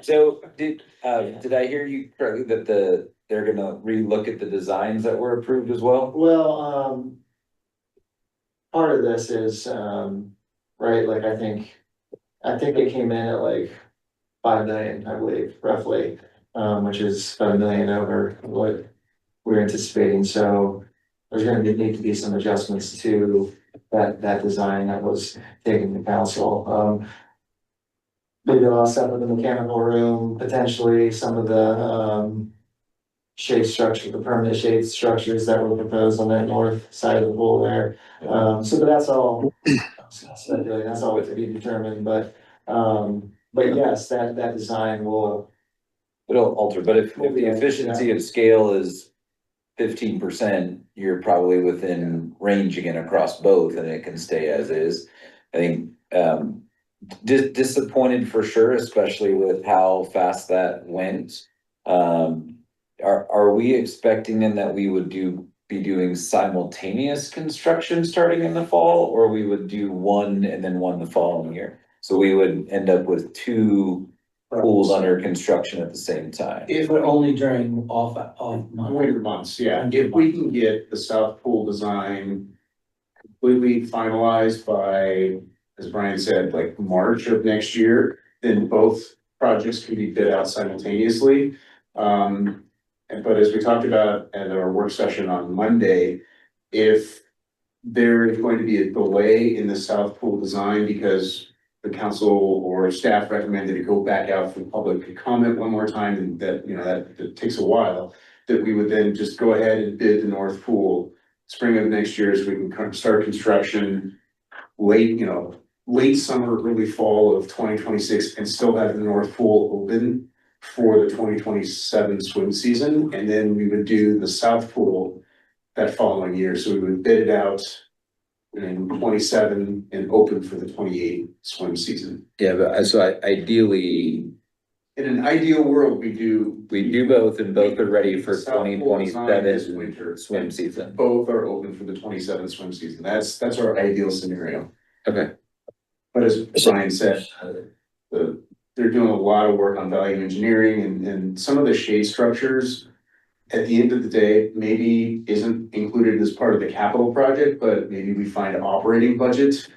So, did I hear you correctly that they're gonna relook at the designs that were approved as well? Well, part of this is, right, like, I think they came in at like 5 million, I believe, roughly, which is 5 million over what we're anticipating, so there's gonna need to be some adjustments to that design that was taken to council. Maybe a lot of stuff in the mechanical room, potentially some of the, shade structure, the permanent shade structures that were proposed on that north side of the pool there. But that's all, speculating, that's all to be determined, but yes, that design will. It'll alter, but if the efficiency of scale is 15%, you're probably within range again across both and it can stay as is. I think, disappointed for sure, especially with how fast that went. Are we expecting then that we would be doing simultaneous construction starting in the fall, or we would do one and then one the following year? So we would end up with 2 pools under construction at the same time. But only during off month. Winter months, yeah. If we can get the South Pool design completely finalized by, as Brian said, like March of next year, then both projects can be bid out simultaneously. But as we talked about at our work session on Monday, if there is going to be a delay in the South Pool design because the council or staff recommended to go back out for public comment one more time, and that takes a while, that we would then just go ahead and bid the North Pool spring of next year, so we can start construction late summer, early fall of 2026, and still have the North Pool open for the 2027 swim season. And then we would do the South Pool that following year, so we would bid it out in 27 and open for the 28 swim season. Yeah, but so ideally, in an ideal world, we do both, and both are ready for the South Pool design this 2027 winter. swim season. Both are open for the 27 swim season. That's our ideal scenario. Okay. But as Brian said, they're doing a lot of work on value engineering, and some of the shade structures at the end of the day, maybe isn't included as part of the capital project, but maybe we find an operating budget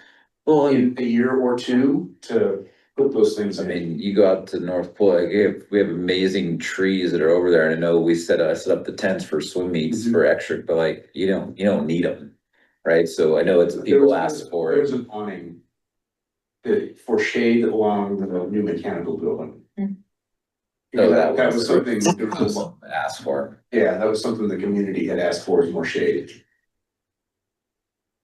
in a year or two to put those things I in. mean, you go out to North Pole, like, we have amazing trees that are over there, and I know we set up the tents for swim meets for extra, but like, you don't need them, right? So I know it's people ask for There it. was an awning for shade along the new mechanical building. No, That was something, there was asked for. yeah, that was something the community had asked for, is more shade.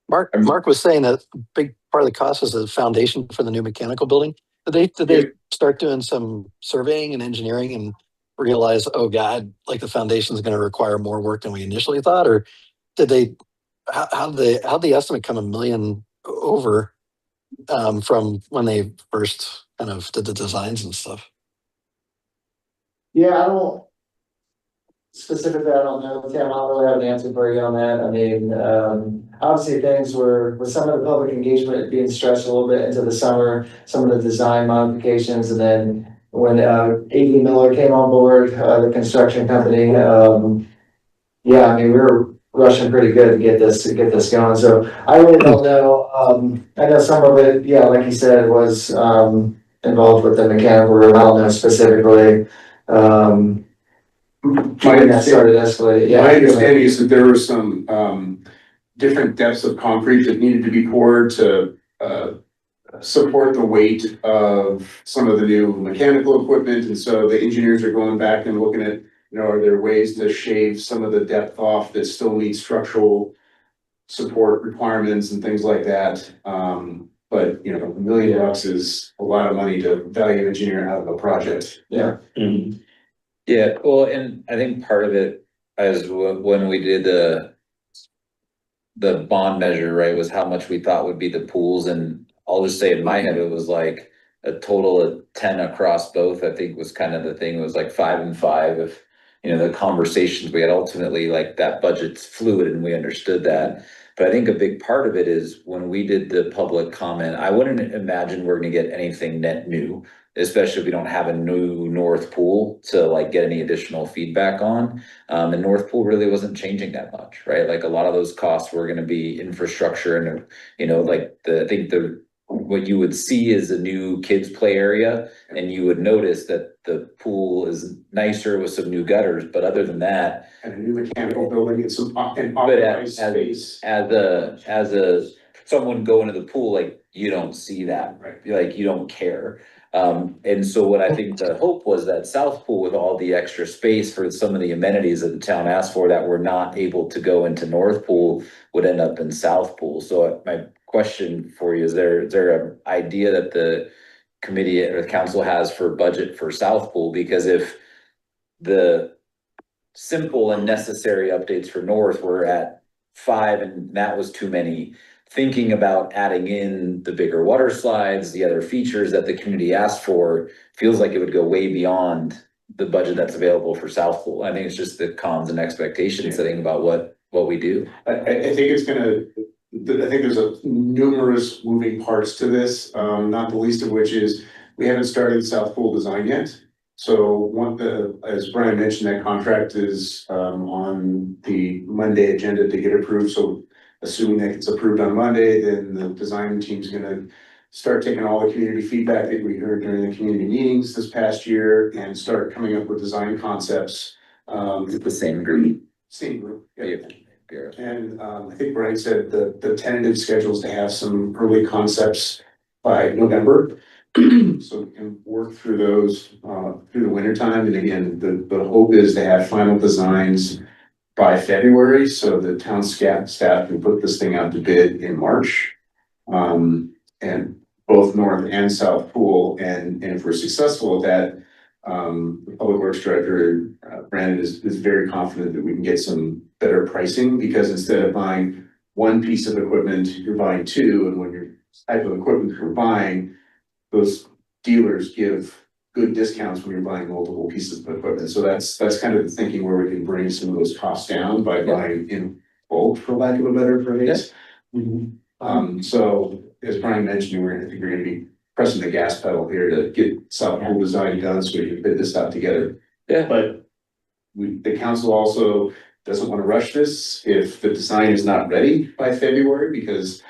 Mark was saying that a big part of the cost was the foundation for the new mechanical building. Did they start doing some surveying and engineering and realize, oh God, like the foundation is going to require more work than we initially thought? Or did they, how'd the estimate come $1 million over from when they first kind of did the designs and stuff? Yeah, I don't know, Tim, I don't really have an answer for you on that. I mean, obviously things were, with some of the public engagement being stretched a little bit into the summer, some of the design modifications, and then when, A.E. Miller came on board, the construction company, yeah, I mean, we were rushing pretty good to get this going, so I really don't know, I know some of it, yeah, like you said, was, involved with the mechanical room, I don't know specifically, when that started escalating, yeah. My understanding is that there were some, different depths of concrete that needed to be poured to, support the weight of some of the new mechanical equipment, and so the engineers are going back and looking at, are there ways to shave some of the depth off that still meet structural support requirements and things like that. But $1 million is a lot of money to value engineer out of a project. Yeah. Yeah, well, and I think part of it as when we did the bond measure, right, was how much we thought would be the pools, and I'll just say in my head, it was like a total of 10 across both, I think was kind of the thing. It was like 5 and 5 if, the conversations we had ultimately, like that budget's fluid and we understood that. But I think a big part of it is when we did the public comment, I wouldn't imagine we're gonna get anything net new, especially if we don't have a new North Pool to like get any additional feedback on. And North Pool really wasn't changing that much, right? Like a lot of those costs were gonna be infrastructure and, I think what you would see is a new kids play area, and you would notice that the pool is nicer with some new gutters, but other than that. And a new mechanical building and some, and But occupied space. as a, someone going to the pool, like, you don't see that, Right. like, you don't care. And so what I think the hope was that South Pool with all the extra space for some of the amenities that the town asked for that were not able to go into North Pool would end up in South Pool. So my question for you, is there an idea that the committee or the council has for budget for South Pool? Because if the simple and necessary updates for North were at 5 and that was too many, thinking about adding in the bigger water slides, the other features that the community asked for, feels like it would go way beyond the budget that's available for South Pool. I think it's just the cons and expectation setting about what we do. I think it's gonna, I think there's numerous moving parts to this, not the least of which is we haven't started South Pool design yet. So as Brian mentioned, that contract is on the Monday agenda to get approved. So assuming that gets approved on Monday, then the design team's gonna start taking all the community feedback that we heard during the community meetings this past year and start coming up with design concepts. It's the same group. Same group. Yeah. And I think Brian said the tentative schedule is to have some early concepts by November. So we can work through those through the winter time. And again, the hope is to have final designs by February, so the town staff can put this thing out to bid in March. And both North and South Pool, and if we're successful at that, the Public Works Director, Brandon, is very confident that we can get some better pricing, because instead of buying one piece of equipment, you're buying two, and when your type of equipment you're buying, those dealers give good discounts when you're buying multiple pieces of equipment. So that's kind of the thinking where we can bring some of those costs down by buying in bulk, for lack of a better phrase. So as Brian mentioned, I think we're gonna be pressing the gas pedal here to get South Pool design done so we can bid this out together. Yeah. But the council also doesn't want to rush this if the design is not ready by February, because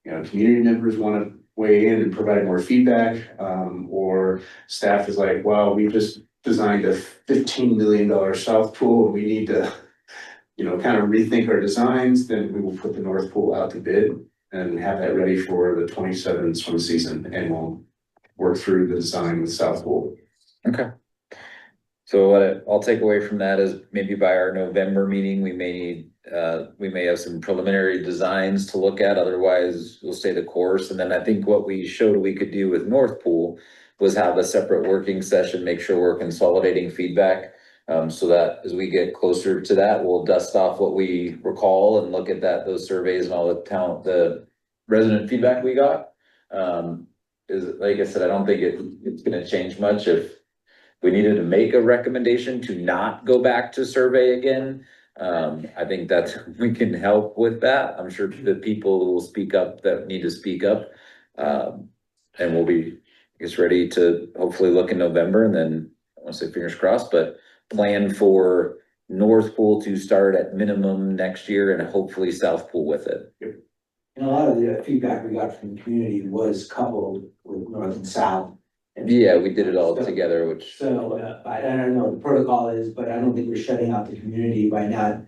community members want to weigh in and provide more feedback, or staff is like, well, we just designed a $15 million South Pool and we need to kind of rethink our designs. Then we will put the North Pool out to bid and have that ready for the 27 swim season, and we'll work through the design with South Pool. Okay. So what I'll take away from that is maybe by our November meeting, we may have some preliminary designs to look at. Otherwise, we'll stay the course. And then I think what we showed we could do with North Pool was have a separate working session, make sure we're consolidating feedback. So that as we get closer to that, we'll dust off what we recall and look at those surveys and all the resident feedback we got. Is like I said, I don't think it's gonna change much. If we needed to make a recommendation to not go back to survey again, I think we can help with that. I'm sure the people who will speak up that need to speak up, and we'll be guess ready to hopefully look in November and then, I want to say fingers crossed, but plan for North Pool to start at minimum next year and hopefully South Pool with it. And a lot of the feedback we got from the community was coupled with north and south. And Yeah, we did it all together, which, so, I don't know what the protocol is, but I don't think we're shutting out the community by not,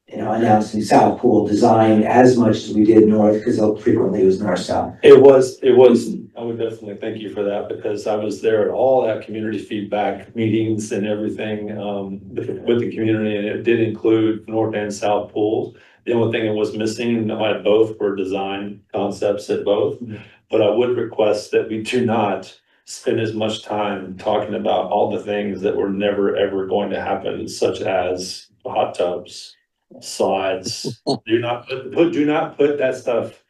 announcing South Pool design as much as we did north, because frequently it was north-south. It was, I would definitely thank you for that, because I was there at all that community feedback meetings and everything, with the community, and it did include north and south pools. The only thing that was missing, at both were design concepts at both, but I would request that we do not spend as much time talking about all the things that were never, ever going to happen, such as hot tubs, slides. Do not put that stuff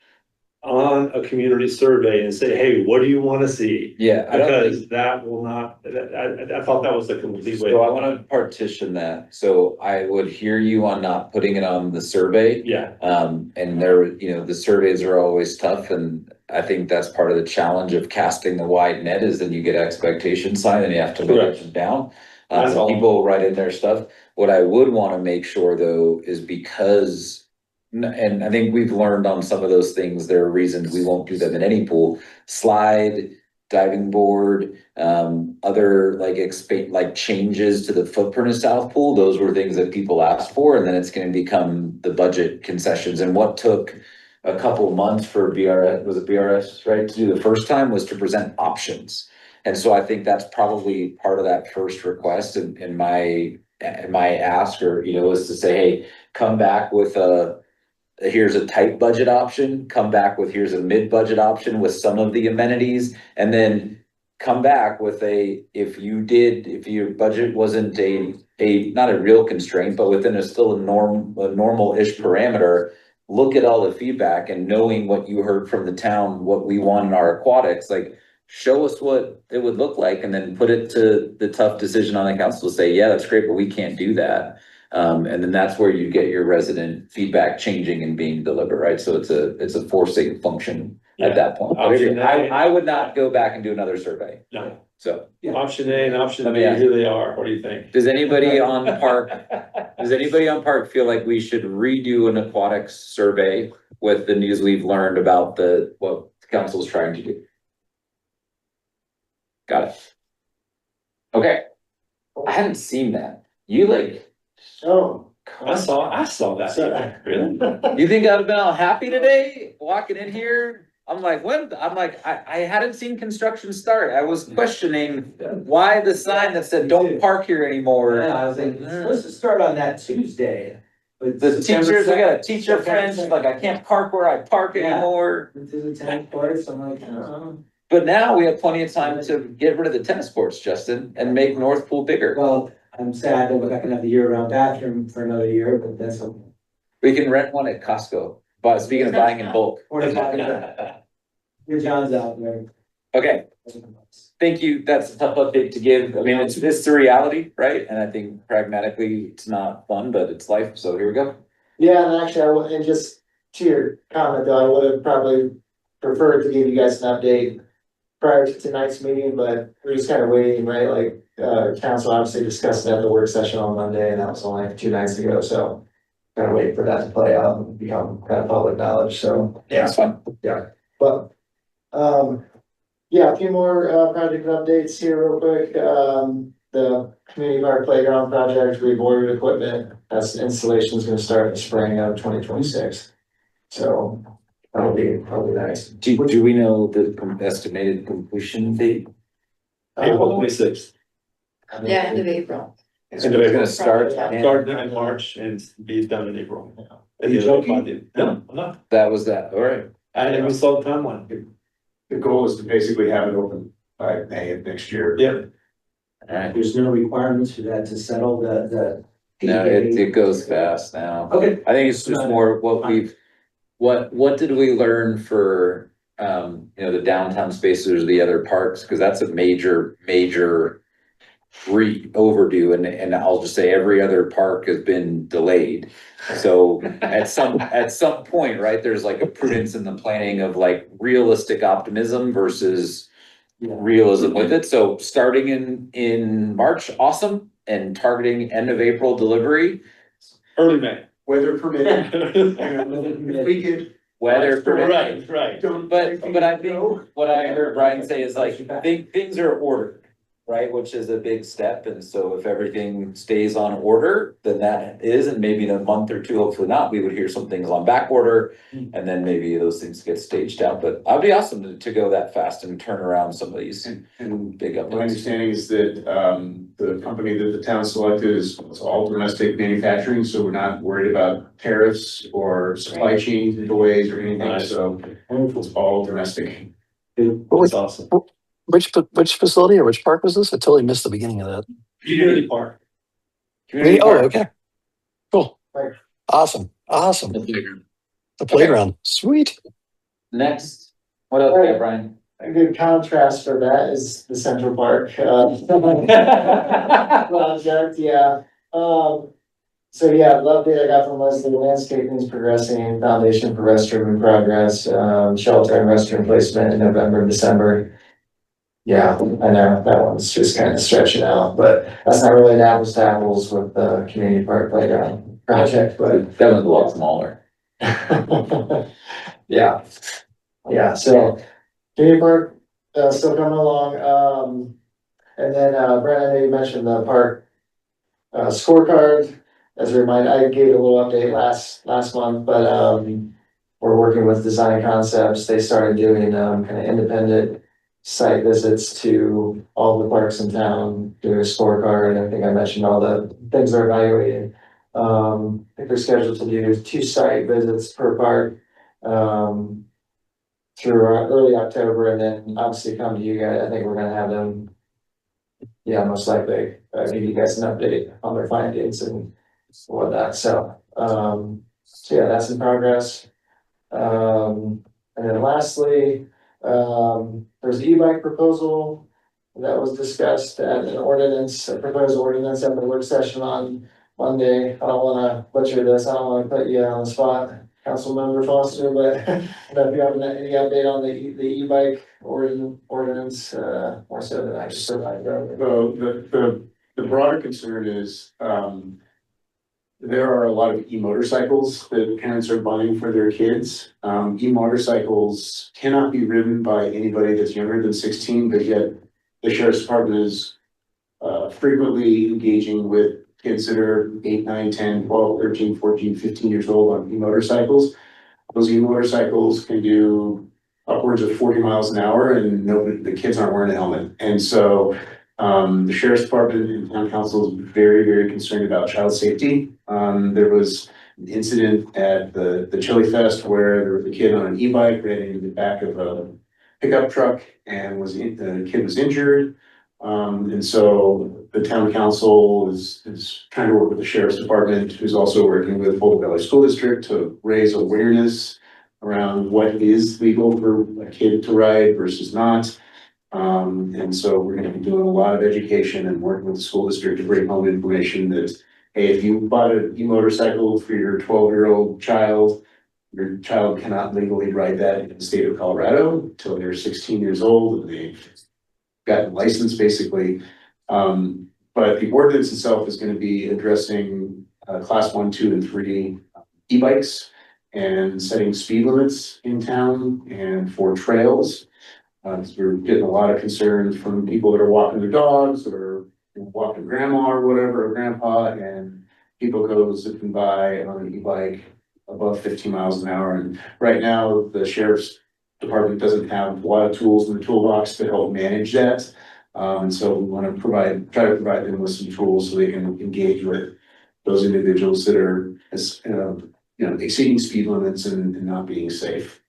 on a community survey and say, hey, what do you want to see? yeah, I don't think. Because that will not, I thought that was the complete way. So I wanna partition that, so I would hear you on not putting it on the survey. Yeah, And there, the surveys are always tough, and I think that's part of the challenge of casting the wide net is that you get expectations high and you have to manage them down. That's all. People write in their stuff. What I would wanna make sure though, is because, and I think we've learned on some of those things, there are reasons we won't do them in any pool, slide, diving board, other like changes to the footprint of South Pool, those were things that people asked for, and then it's gonna become the budget concessions. And what took a couple months for BRS, was it BRS, right, to do the first time, was to present options. And so I think that's probably part of that first request in my ask, or, is to say, hey, come back with here's a tight budget option, come back with here's a mid-budget option with some of the amenities, and then come back with if your budget wasn't not a real constraint, but within a normal-ish parameter, look at all the feedback and knowing what you heard from the town, what we want in our aquatics, like show us what it would look like, and then put it to the tough decision on the council to say, yeah, that's great, but we can't do that. And then that's where you get your resident feedback changing and being delivered, right? So it's a forcing function at that point. Option A. I would not go back and do another survey. No. So, Option A and option Let me B, ask- here they are. What do you think? does anybody on PARC feel like we should redo an aquatics survey with the news we've learned about what the council's trying to do? Got it. Okay. I hadn't seen that. Oh. I saw that. Really? You think I'd have been all happy today, walking in here? I'm like, I hadn't seen construction start. I was questioning why the sign that said don't park here anymore. Yeah, I was like, it's supposed to start on that Tuesday. But The September teachers, I got a 2nd, teacher friend, she's like, I can't park where I park Yeah. anymore. Into the tennis courts, I'm like, oh. But now we have plenty of time to get rid of the tennis courts, Justin, and make North Pool bigger. Well, I'm sad that we're not gonna have the year-round bathroom for another year, but that's okay. We can rent one at Costco, but speaking of buying in bulk. Your John's out there. Okay, thank you. That's a tough update to give. I mean, it's the reality, right? And I think pragmatically, it's not fun, but it's life. So here we go. Yeah, and actually, and just to your comment though, I would have probably preferred to give you guys an update prior to tonight's meeting, but we're just kind of waiting, right? Like, council obviously discussed it at the work session on Monday, and that was only 2 nights ago, so kind of waiting for that to play out and become kind of public knowledge, so. Yeah, it's fun. But, yeah, a few more, project updates here real quick. The community park playground project, we've ordered equipment, that's installation is gonna start in the spring of 2026. So that'll be probably nice. Do we know the estimated completion date? April 26th. Yeah, end of April. It's gonna start. Start in March and be done in April. Are you joking? No, I'm not. That was that. All right. I never saw the timeline. The goal is to basically have it open by May of next year. Yeah. All right. There's no requirements for that to settle the. No, it goes fast now. Okay. I think it's just more what did we learn for, the downtown spaces or the other parks? Cause that's a major overdue, and I'll just say every other park has been delayed. So at some point, right, there's like a prudence in the planning of like realistic optimism versus realism with it. So starting in March, awesome, and targeting end of April delivery. Early May. Weather permitting. If we get. Weather permitting. Right. But I think what I heard Brian say is like, things are ordered, right? Which is a big step. And so if everything stays on order, then that is, and maybe in a month or two, hopefully not, we would hear some things on back order. And then maybe those things get staged out, but it'd be awesome to go that fast and turn around some of these And big my updates. understanding is that, the company that the town selected is all domestic manufacturing, so we're not worried about tariffs or supply chain delays or anything, so it's all domestic. That's awesome. Which facility or which park was this? I totally missed the beginning of that. Community Park. Community Oh, park. okay. Cool. Right. Awesome. The playground. Sweet. Next, what else, yeah, Brian? A good contrast for that is the Central Park, project, yeah. So yeah, love that I got from Leslie, landscaping is progressing, foundation for restroom in progress, shelter and restroom placement in November and December. Yeah, I know, that one's just kind of stretching out, but that's not really an apples to apples with the community park playground project, but. That one's a lot smaller. Yeah, yeah, so community park, still coming along, and then, Brent, I know you mentioned the park, scorecard. As a reminder, I gave a little update last month, but, we're working with Design Concepts. They started doing, kind of independent site visits to all the parks in town, doing a scorecard. I think I mentioned all the things they're evaluating. I think they're scheduled to do 2 site visits per park, through early October, and then obviously come to you guys. I think we're gonna have them. Yeah, most likely, give you guys an update on their findings and whatnot, so yeah, that's in progress. And then lastly, there's the e-bike proposal that was discussed at an ordinance, a proposed ordinance at the work session on Monday. I don't wanna butcher this, I don't wanna put you on the spot, Councilmember Foster, but if you have any update on the e-bike ordinance, more so than I just provided earlier. So the broader concern is, there are a lot of e-motorcycles that parents are buying for their kids. E-motorcycles cannot be ridden by anybody that's younger than 16, but yet the sheriff's department is frequently engaging with kids that are 8, 9, 10, 12, 13, 14, 15 years old on e-motorcycles. Those e-motorcycles can do upwards of 40 miles an hour and the kids aren't wearing a helmet. And so the sheriff's department and town council is very, very concerned about child safety. There was an incident at the Chili Fest where there was a kid on an e-bike ran into the back of a pickup truck and the kid was injured. And so the town council is trying to work with the sheriff's department, who's also working with Boulder Valley School District to raise awareness around what is legal for a kid to ride versus not. And so we're gonna be doing a lot of education and working with the school district to bring home information that, hey, if you bought an e-motorcycle for your 12-year-old child, your child cannot legally ride that in the state of Colorado until they're 16 years old and they've gotten licensed basically. But the ordinance itself is gonna be addressing class 1, 2, and 3 e-bikes and setting speed limits in town and for trails. We're getting a lot of concerns from people that are walking their dogs or walking grandma or whatever, or grandpa, and people go zipping by on an e-bike above 15 miles an hour. And right now, the sheriff's department doesn't have a lot of tools in the toolbox to help manage that. And so we want to try to provide them with some tools so they can engage with those individuals that are, exceeding speed limits and not being safe.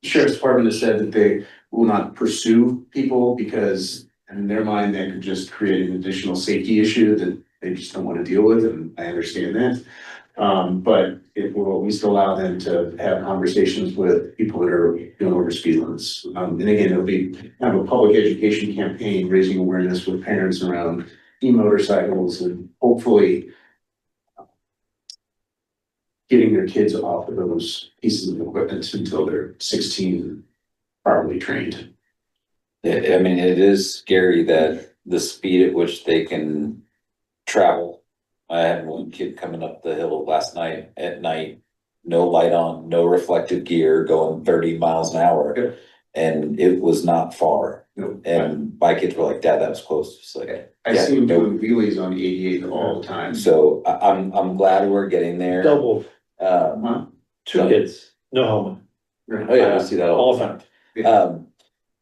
The sheriff's department has said that they will not pursue people because in their mind, that could just create an additional safety issue that they just don't want to deal with, and I understand that. But it will at least allow them to have conversations with people that are doing over speed limits. And again, it'll be kind of a public education campaign, raising awareness with parents around e-motorcycles and hopefully getting their kids off of those pieces of equipment until they're 16, properly trained. I mean, it is scary that the speed at which they can travel. I had one kid coming up the hill last night at night, no light on, no reflective gear, going 30 miles an hour. Yeah. And it was not far. No. And my kids were like, Dad, that was close. It's like, I yeah, see them no. doing wheelies on 88 all the time. So I'm glad we're getting there. Double, Huh? two kids, no helmet. Oh yeah, we see that all the time. time.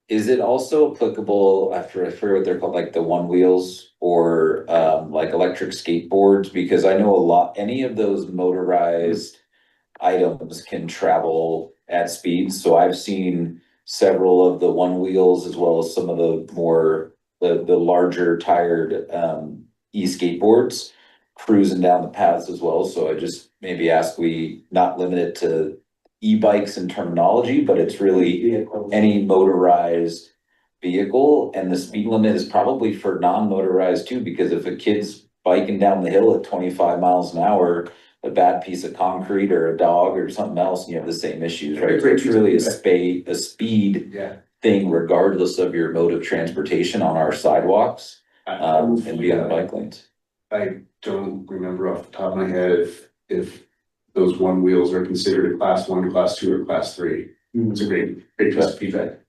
Is it also applicable, I forget what they're called, like the one wheels or like electric skateboards? Because I know any of those motorized items can travel at speeds. So I've seen several of the one wheels as well as some of the more, the larger tired e-skateboards cruising down the paths as well. So I just maybe ask we not limit it to e-bikes in terminology, but it's really any motorized vehicle, and the speed limit is probably for non-motorized too, because if a kid's biking down the hill at 25 miles an hour, a bad piece of concrete or a dog or something else, and you have the same issues, right? So it's really a speed thing regardless of your mode of transportation on our sidewalks and be on bike lanes. I don't remember off the top of my head if those one wheels are considered a class 1, class 2, or class 3. It's a great piece of feedback.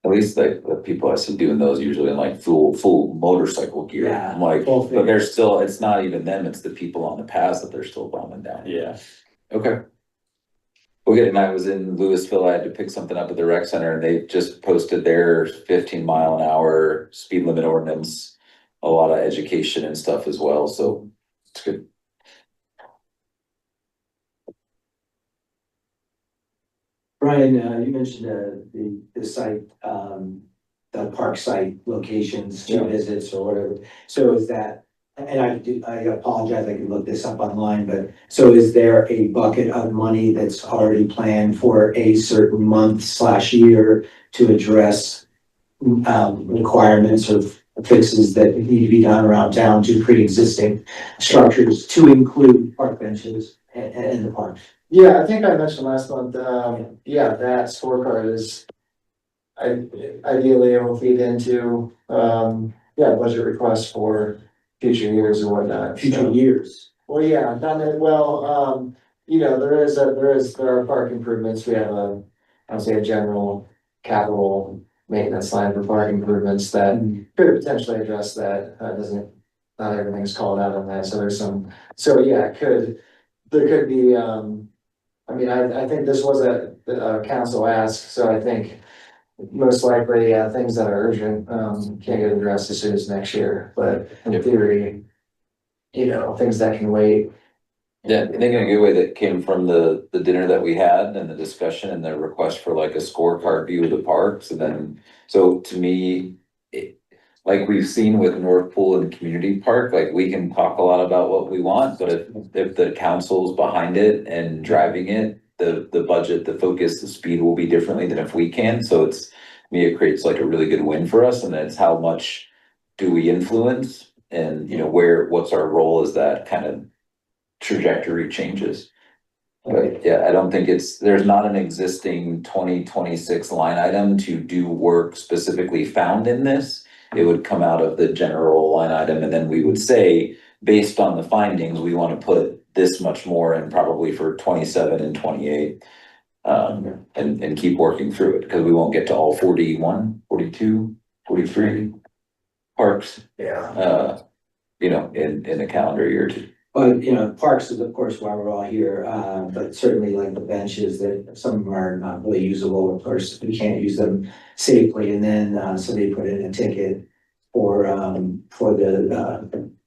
At least like the people I see doing those usually in like full motorcycle gear. Yeah, I'm like, full but they're still, it's not even them, it's the people on the paths that they're still bombing down. Yeah. Okay. Okay, and I was in Louisville, I had to pick something up at the rec center and they just posted their 15-mile-an-hour speed limit ordinance. A lot of education and stuff as well, so it's good. Brian, you mentioned the site, the park site locations, 2 visits or whatever. So is that, and I apologize, I can look this up online, but so is there a bucket of money that's already planned for a certain month/year to address requirements or fixes that need to be done around town to pre-existing structures to include park benches and the park? Yeah, I think I mentioned last month, yeah, that scorecard is. Ideally, it will feed into, budget requests for future years or whatnot. Future years. Well, yeah, done it, well, there are park improvements, we have I'll say a general capital maintenance line for park improvements that could potentially address that, not everything's called out on that, so there's some, so yeah, there could be, I think this was a council ask, so I think most likely, things that are urgent, can't get addressed as soon as next year, but in theory, things that can wait. Yeah, I think in a good way that came from the dinner that we had and the discussion and the request for like a scorecard view of the parks. And then, so to me, like we've seen with North Pool and Community Park, like we can talk a lot about what we want, but if the council's behind it and driving it, the budget, the focus, the speed will be differently than if we can. So to me, it creates like a really good win for us, and it's how much do we influence and what's our role as that kind of trajectory changes. But yeah, I don't think there's not an existing 2026 line item to do work specifically found in this. It would come out of the general line item, and then we would say, based on the findings, we want to put this much more in probably for 27 and 28. And keep working through it, because we won't get to all 41, 42, 43 parks. Yeah. In a calendar year or two. But, parks is of course why we're all here, but certainly like the benches that some of them are not really usable, of course, we can't use them safely, and then, somebody put in a ticket for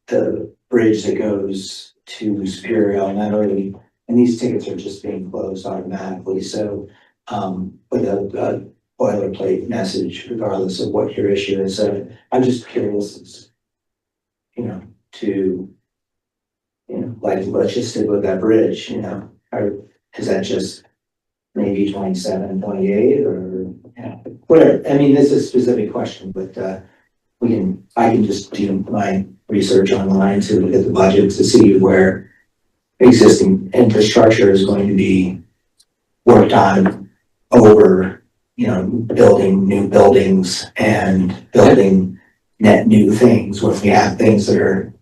the bridge that goes to Superior Elementary, and these tickets are just being closed automatically, so, with a boilerplate message regardless of what your issue is, so I'm just curious, like, let's just stick with that bridge, or is that just maybe 27, 28, or, whatever, I mean, this is a specific question, but, I can just do my research online to look at the budget to see where existing infrastructure is going to be worked on over, you know, building new buildings and building net new things where we have things that are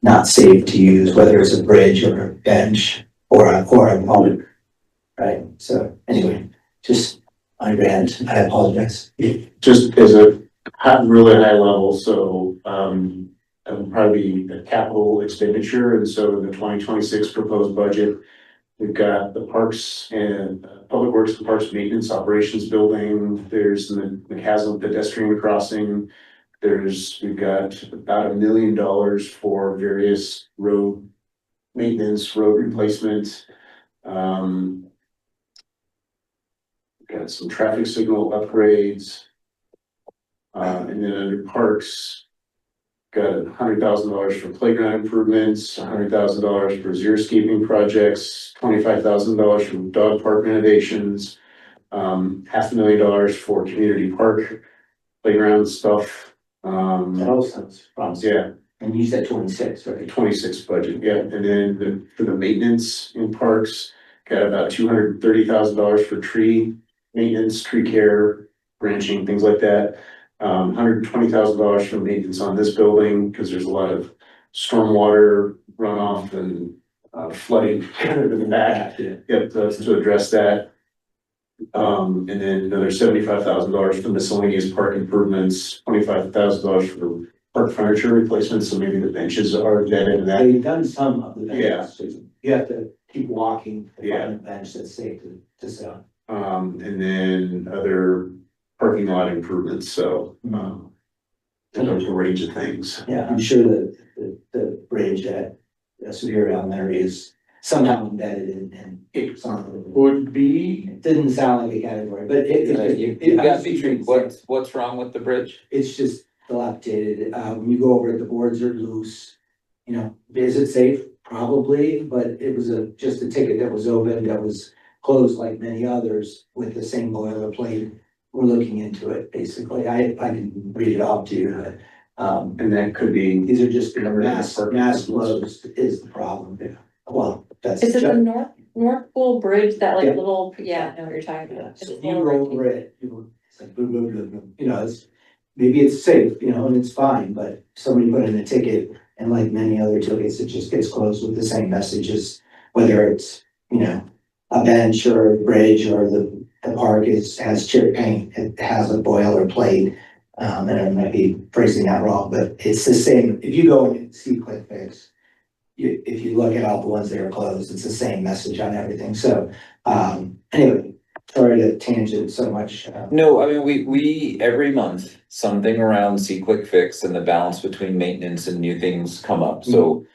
not safe to use, whether it's a bridge or a bench or a pump. Right, so anyway, just my rant, I apologize. Just as a really high level, so, it would probably be a capital expenditure, and so in the 2026 proposed budget, we've got the parks and public works and parks maintenance operations building, there's the McCasland pedestrian crossing, we've got about $1 million for various road maintenance, road replacement. Got some traffic signal upgrades. And then under parks, got $100,000 for playground improvements, $100,000 for xeriscaping projects, $25,000 for dog park renovations, $500,000 for community park playground stuff. That all sounds promising. Yeah, And you said 26, right? 26 budget, yeah, and then for the maintenance in parks, got about $230,000 for tree maintenance, tree care, branching, things like that. $120,000 for maintenance on this building, because there's a lot of stormwater runoff and flooding in the back. Yep, to address that. And then another $75,000 for miscellaneous park improvements, $25,000 for park furniture replacements, so maybe the benches are dead in that. They've done some of the Yeah. benches. You have to keep walking to Yeah. find a bench that's safe to sit on. And then other parking lot improvements, so, there's a range of things. Yeah, I'm sure that the bridge at Superior Elementary is somehow embedded in It something. would be, It didn't sound like a category, but You got me intrigued. What's wrong with the bridge? it's just dilapidated. When you go over it, the boards are loose. You know, is it safe? Probably, but it was just a ticket that was opened, that was closed like many others with the same boilerplate. We're looking into it, basically. I can read it off to you, but, and that could be, these are just Covered in mass apartments. flows is the problem. Well, that's. Is it the North Pool Bridge, that like Yeah. little, yeah, I know what you're talking Yeah, about. so It's if you little go rickety. over it, it's like boom, boom, boom, boom, you know, maybe it's safe, you know, and it's fine, but somebody put in a ticket, and like many other tickets, it just gets closed with the same messages, whether it's, you know, a bench or a bridge, or the park has chip paint, it has a boilerplate, and I might be phrasing that wrong, but it's the same, if you go and see Quick Fix, if you look at all the ones that are closed, it's the same message on everything, so, anyway, sorry to tangent so much. No, I mean, we, every month, something around See Quick Fix and the balance between maintenance and new things come up, so.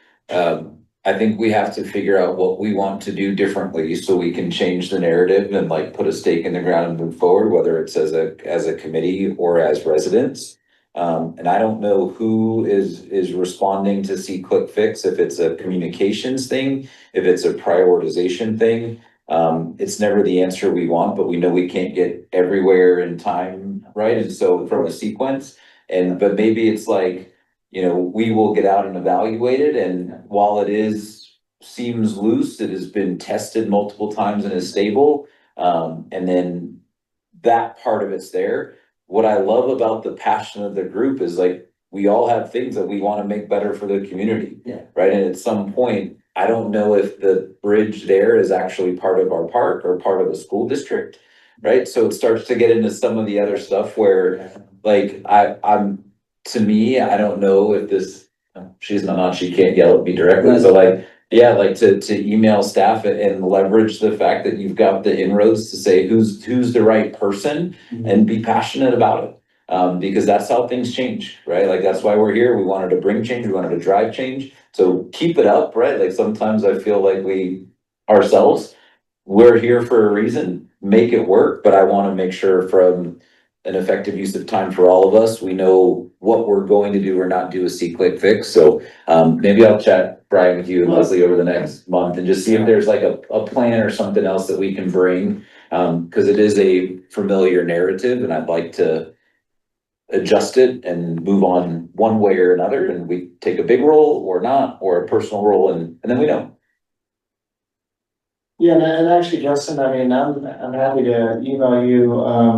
I think we have to figure out what we want to do differently so we can change the narrative and like put a stake in the ground and move forward, whether it's as a committee or as residents. And I don't know who is responding to See Quick Fix, if it's a communications thing, if it's a prioritization thing. It's never the answer we want, but we know we can't get everywhere in time, right? And so from a sequence, but maybe it's like, you know, we will get out and evaluate it, and while it seems loose, it has been tested multiple times and is stable. And then that part of it's there. What I love about the passion of the group is like, we all have things that we want to make better for the community. Yeah. Right, and at some point, I don't know if the bridge there is actually part of our park or part of the school district, right? So it starts to get into some of the other stuff where, like, to me, I don't know if this, she's not, she can't yell at me directly, so like, yeah, like to email staff and leverage the fact that you've got the inroads to say who's the right person and be passionate about it. Because that's how things change, right? Like, that's why we're here. We wanted to bring change, we wanted to drive change. So keep it up, right? Like, sometimes I feel like we're here for a reason, make it work, but I want to make sure from an effective use of time for all of us, we know what we're going to do or not do a See Quick Fix. So maybe I'll chat, Brian, with you and Leslie over the next month and just see if there's like a plan or something else that we can bring. Because it is a familiar narrative and I'd like to adjust it and move on one way or another, and we take a big role or not, or a personal role, and then we know. Yeah, and actually, Justin, I mean, I'm happy to email you,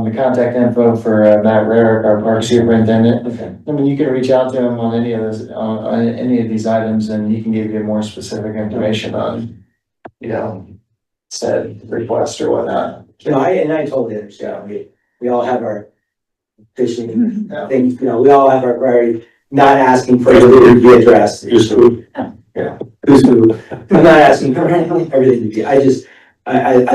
the contact info for Matt Rarick, our park superintendent. Okay. I mean, you can reach out to him on any of this, on any of these items, and he can give you more specific information on, you know, said request or whatnot. You know, I totally understand, we all have our fishing things, you know, we all have our priority, not asking for everything to be addressed. Who's who? Yeah, who's who, I'm not asking for everything to be, I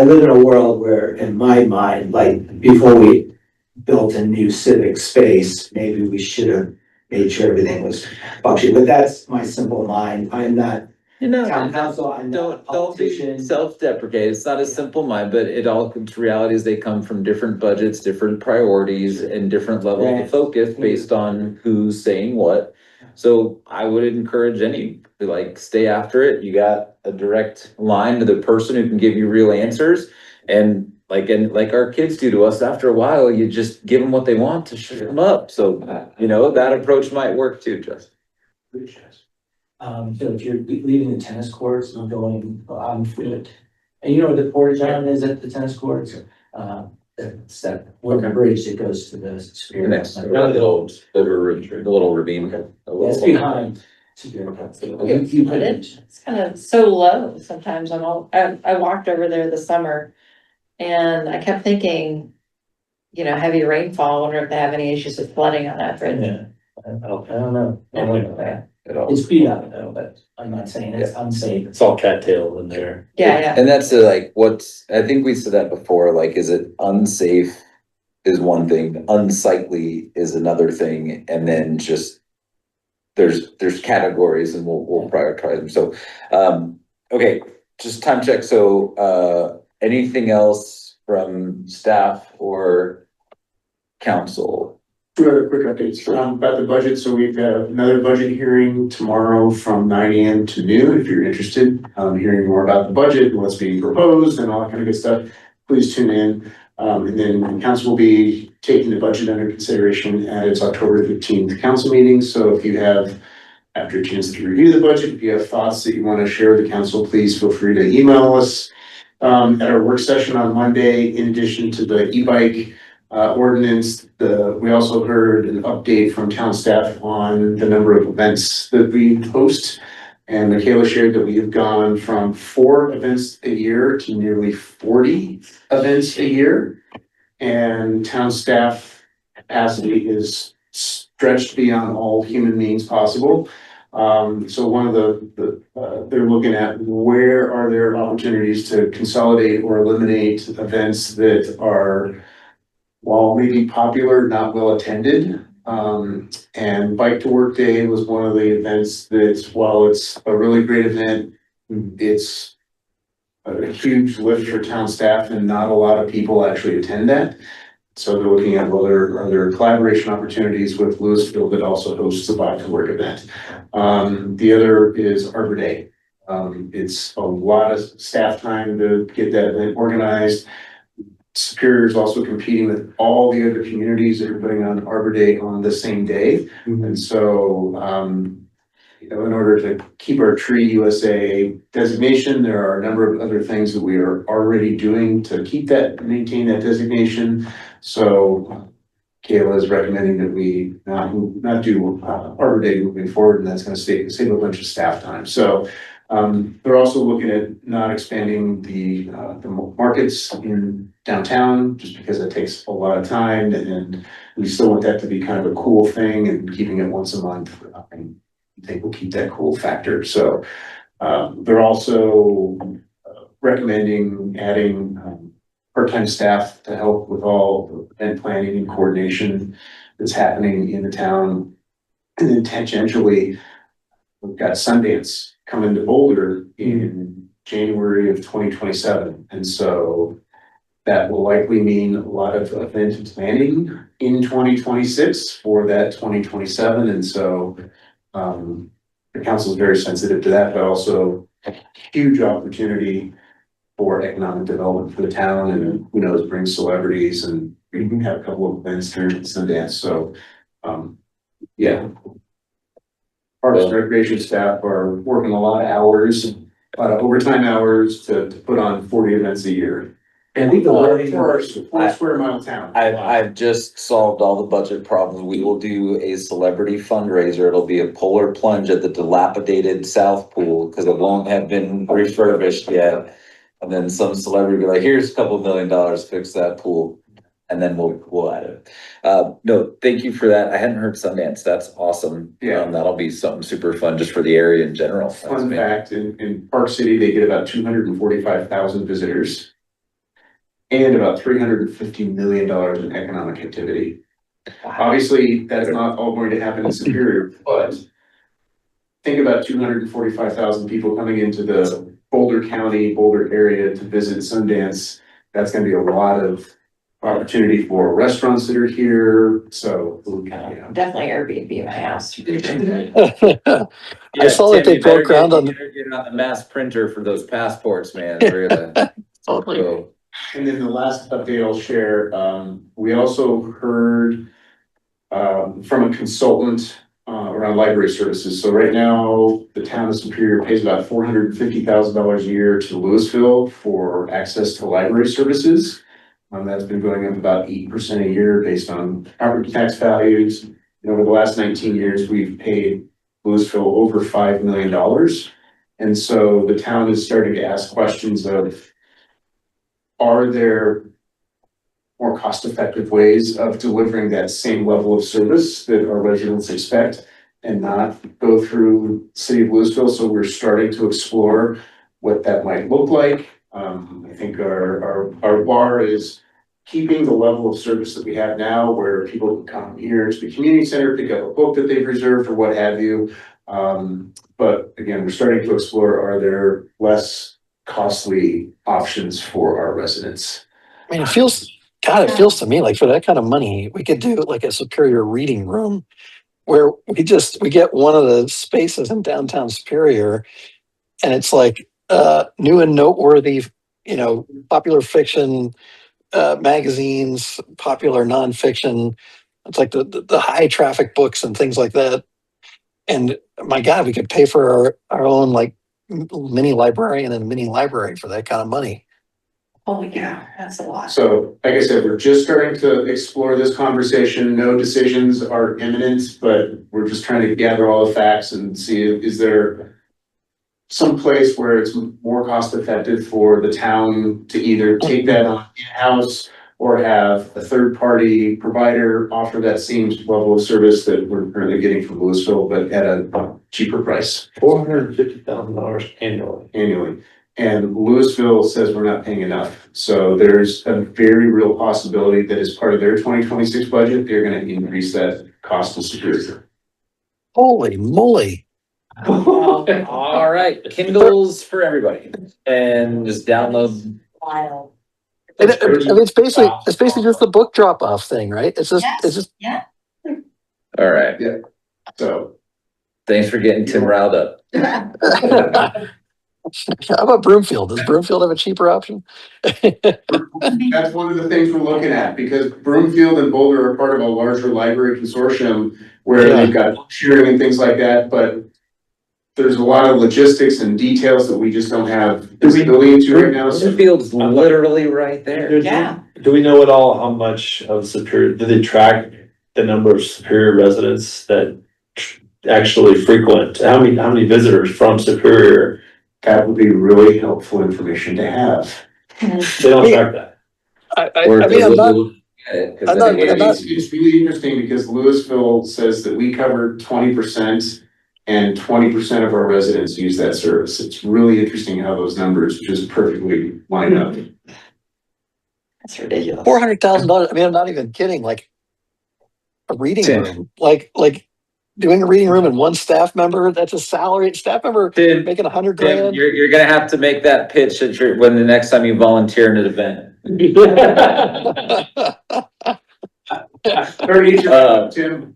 live in a world where, in my mind, like, before we built a new civic space, maybe we should have made sure everything was functioning, but that's my simple mind, I'm not town council, I'm not a Don't be politician. self-deprecate, it's not a simple mind, but it all comes to realities, they come from different budgets, different priorities, and different levels Right. of focus based on who's saying what. So I would encourage any, like, stay after it, you got a direct line to the person who can give you real answers. And like our kids do to us, after a while, you just give them what they want to shut them up, so, that approach might work too, Justin. So if you're leaving the tennis courts and going on foot, and you know where the porta john is at the tennis courts? That's that, where the bridge that goes to the Superior. Next, the little ravine. It's behind. It's footage. It's kind of so low sometimes. I walked over there this summer and I kept thinking, heavy rainfall, I wonder if they have any issues with flooding on that bridge. Yeah, I don't know. It's beat up though, but I'm not saying it's unsafe. It's all cattail in there. Yeah. And that's I think we said that before, like, is it unsafe is one thing, unsightly is another thing, and then just there's categories and we'll prioritize them. So, okay, just time check. So, anything else from staff or council? Two other quick updates about the budget. So we've got another budget hearing tomorrow from 9 AM to noon. If you're interested, hearing more about the budget, what's being proposed and all that kind of good stuff, please tune in. And then council will be taking the budget under consideration at its October 15th council meeting. So if you have, after a chance to review the budget, if you have thoughts that you want to share with the council, please feel free to email us. At our work session on Monday, in addition to the e-bike ordinance, we also heard an update from town staff on the number of events that we host. And Michaela shared that we have gone from 4 events a year to nearly 40 events a year. And town staff capacity is stretched beyond all human means possible. So one of they're looking at where are there opportunities to consolidate or eliminate events that are, while maybe popular, not well attended. And Bike to Work Day was one of the events that, while it's a really great event, it's a huge lift for town staff and not a lot of people actually attend that. So they're looking at whether are there collaboration opportunities with Louisville that also hosts the Bike to Work event. The other is Arbor Day. It's a lot of staff time to get that event organized. Superior is also competing with all the other communities that are putting on Arbor Day on the same day. And so, in order to keep our Tree USA designation, there are a number of other things that we are already doing to keep that, maintain that designation. So Kayla is recommending that we not do Arbor Day moving forward, and that's going to save a bunch of staff time. So they're also looking at not expanding the markets in downtown, just because it takes a lot of time, and we still want that to be kind of a cool thing, and keeping it once a month, I think we'll keep that cool factor. So they're also recommending adding part-time staff to help with all the event planning and coordination that's happening in the town. And then tangentially, we've got Sundance coming to Boulder in January of 2027. And so that will likely mean a lot of event planning in 2026 for that 2027. And so the council is very sensitive to that, but also a huge opportunity for economic development for the town, and who knows, bring celebrities, and we can have a couple of events during Sundance. So yeah. Parks and Recreation staff are working a lot of hours a lot of overtime hours to put on 40 events a year. And I think the learning. For a square mile town. I've just solved all the budget problems. We will do a celebrity fundraiser. It'll be a polar plunge at the dilapidated South Pool, because it won't have been refurbished yet. And then some celebrity will be like, here's a couple $1 million, fix that pool. And then we'll add it. No, thank you for that. I hadn't heard Sundance. That's awesome. Yeah. That'll be something super fun just for the area in general. Fun fact, in Park City, they get about 245,000 visitors. And about $350 million in economic activity. Obviously, that's not all going to happen in Superior, but think about 245,000 people coming into the Boulder County, Boulder area to visit Sundance. That's gonna be a lot of opportunity for restaurants that are here, so. Yeah. Definitely Airbnb my house. I saw that Tim, they you better broke ground on. get the mass printer for those passports, man. We're gonna Totally. go. And then the last update I'll share, we also heard from a consultant around library services. So right now, the town of Superior pays about $450,000 a year to Louisville for access to library services. That's been going up about 8% a year based on property tax values. And over the last 19 years, we've paid Louisville over $5 million. And so the town is starting to ask questions of, are there more cost-effective ways of delivering that same level of service that our residents expect and not go through the city of Louisville? So we're starting to explore what that might look like. I think our bar is keeping the level of service that we have now, where people can come here to the community center, pick up a book that they've reserved or what have you. But again, we're starting to explore, are there less costly options for our residents? I mean, it feels to me like for that kind of money, we could do like a Superior reading room where we get one of the spaces in downtown Superior, and it's like new and noteworthy, popular fiction magazines, popular nonfiction. It's like the high traffic books and things like that. And my God, we could pay for our own like mini librarian and mini library for that kind of money. Holy cow, that's a lot. So, like I said, we're just starting to explore this conversation. No decisions are imminent, but we're just trying to gather all the facts and see, is there some place where it's more cost effective for the town to either take that on in-house or have a third-party provider offer that same level of service that we're currently getting from Louisville, but at a cheaper price. $450,000 annually. And Louisville says we're not paying enough. So there's a very real possibility that as part of their 2026 budget, they're gonna increase that cost to Superior. Holy moly. All right, Kindles for everybody, and just download. Wild. It's basically just the book drop off thing, right? It's just Yeah. All right, So thanks for getting Tim riled up. How about Broomfield? Does Broomfield have a cheaper option? that's one of the things we're looking at, because Broomfield and Boulder are part of a larger library consortium where they've got sharing and things like that, but there's a lot of logistics and details that we just don't have visibility into right now. So Broomfield's literally right there. Yeah. Do we know at all how much of Superior, do they track the number of Superior residents that actually frequent? How many visitors from Superior? that would be really helpful information to have. They don't track that. It's really interesting because Louisville says that we cover 20% and 20% of our residents use that service. It's really interesting how those numbers just perfectly line up. That's ridiculous. $400,000. I mean, I'm not even kidding. Like a reading room, like doing a reading room and one staff member. That's a salaried staff member making $100 grand. You're gonna have to make that pitch at when the next time you volunteer in an event. Tim.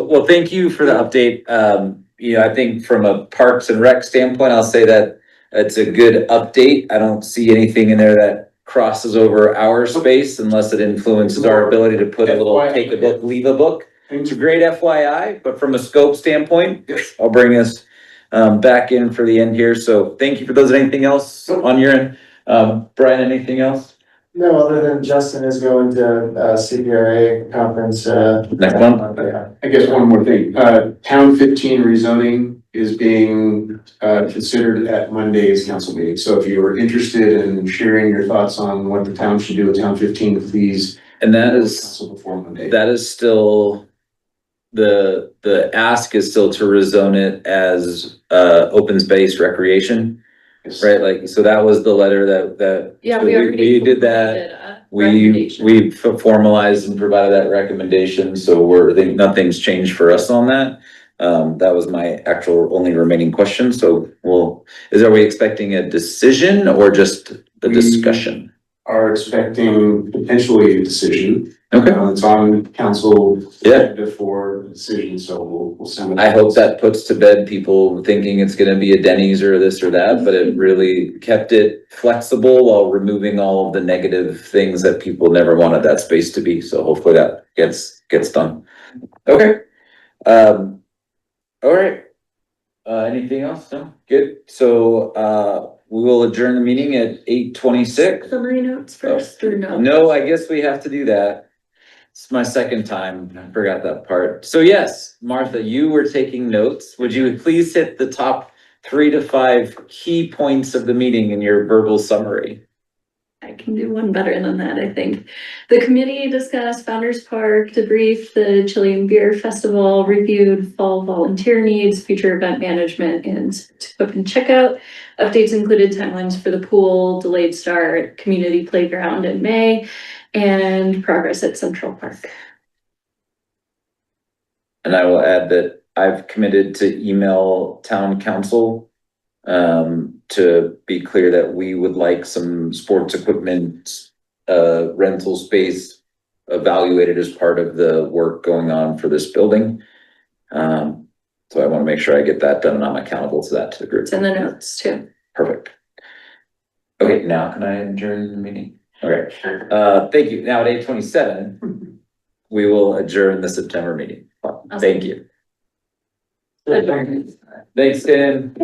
Well, thank you for the update. I think from a Parks and Rec standpoint, I'll say that it's a good update. I don't see anything in there that crosses over our space unless it influences our ability to put a little take a book, leave a book. It's a great FYI, but from a scope standpoint, I'll bring us back in for the end here. So thank you for those. Anything else on your end? Brian, anything else? No, other than Justin is going to CPRA conference, Next month? Yeah. I guess one more thing, Town 15 rezoning is being considered at Monday's council meeting. So if you are interested in sharing your thoughts on what the town should do with Town 15, please. And that is, council before Monday. that is still, the ask is still to rezone it as open space recreation, Yes. right? Like, so that was the letter that. Yeah, so we already. did that. provided a We recommendation. formalized and provided that recommendation, so I think nothing's changed for us on that. That was my actual only remaining question, so are we expecting a decision or just the discussion? Are expecting potentially a decision. Okay, It's on council Yeah. agenda for a decision, so we'll send it. I hope that puts to bed people thinking it's gonna be a Denny's or this or that, but it really kept it flexible while removing all of the negative things that people never wanted that space to be, so hopefully that gets done. Okay. All right. Anything else? No? Good. So, we will adjourn the meeting at 8:26. Summary notes first or no? No, I guess we have to do that. It's my second time. I forgot that part. So yes, Martha, you were taking notes. Would you please hit the top 3 to 5 key points of the meeting in your verbal summary? I can do one better than that, I think. The committee discussed Founders Park, debriefed the Chilean Beer Festival, reviewed fall volunteer needs, future event management, and equipment checkout. Updates included timelines for the pool, delayed start, community playground in May, and progress at Central Park. And I will add that I've committed to email town council to be clear that we would like some sports equipment rental space evaluated as part of the work going on for this building. So I want to make sure I get that done and I'm accountable to that to the group. It's in the notes too. Perfect. Okay, now can I adjourn the meeting? Okay, thank you. Now at 8:27, we will adjourn the September meeting. Thank you. Adjourned. Thanks, Tim.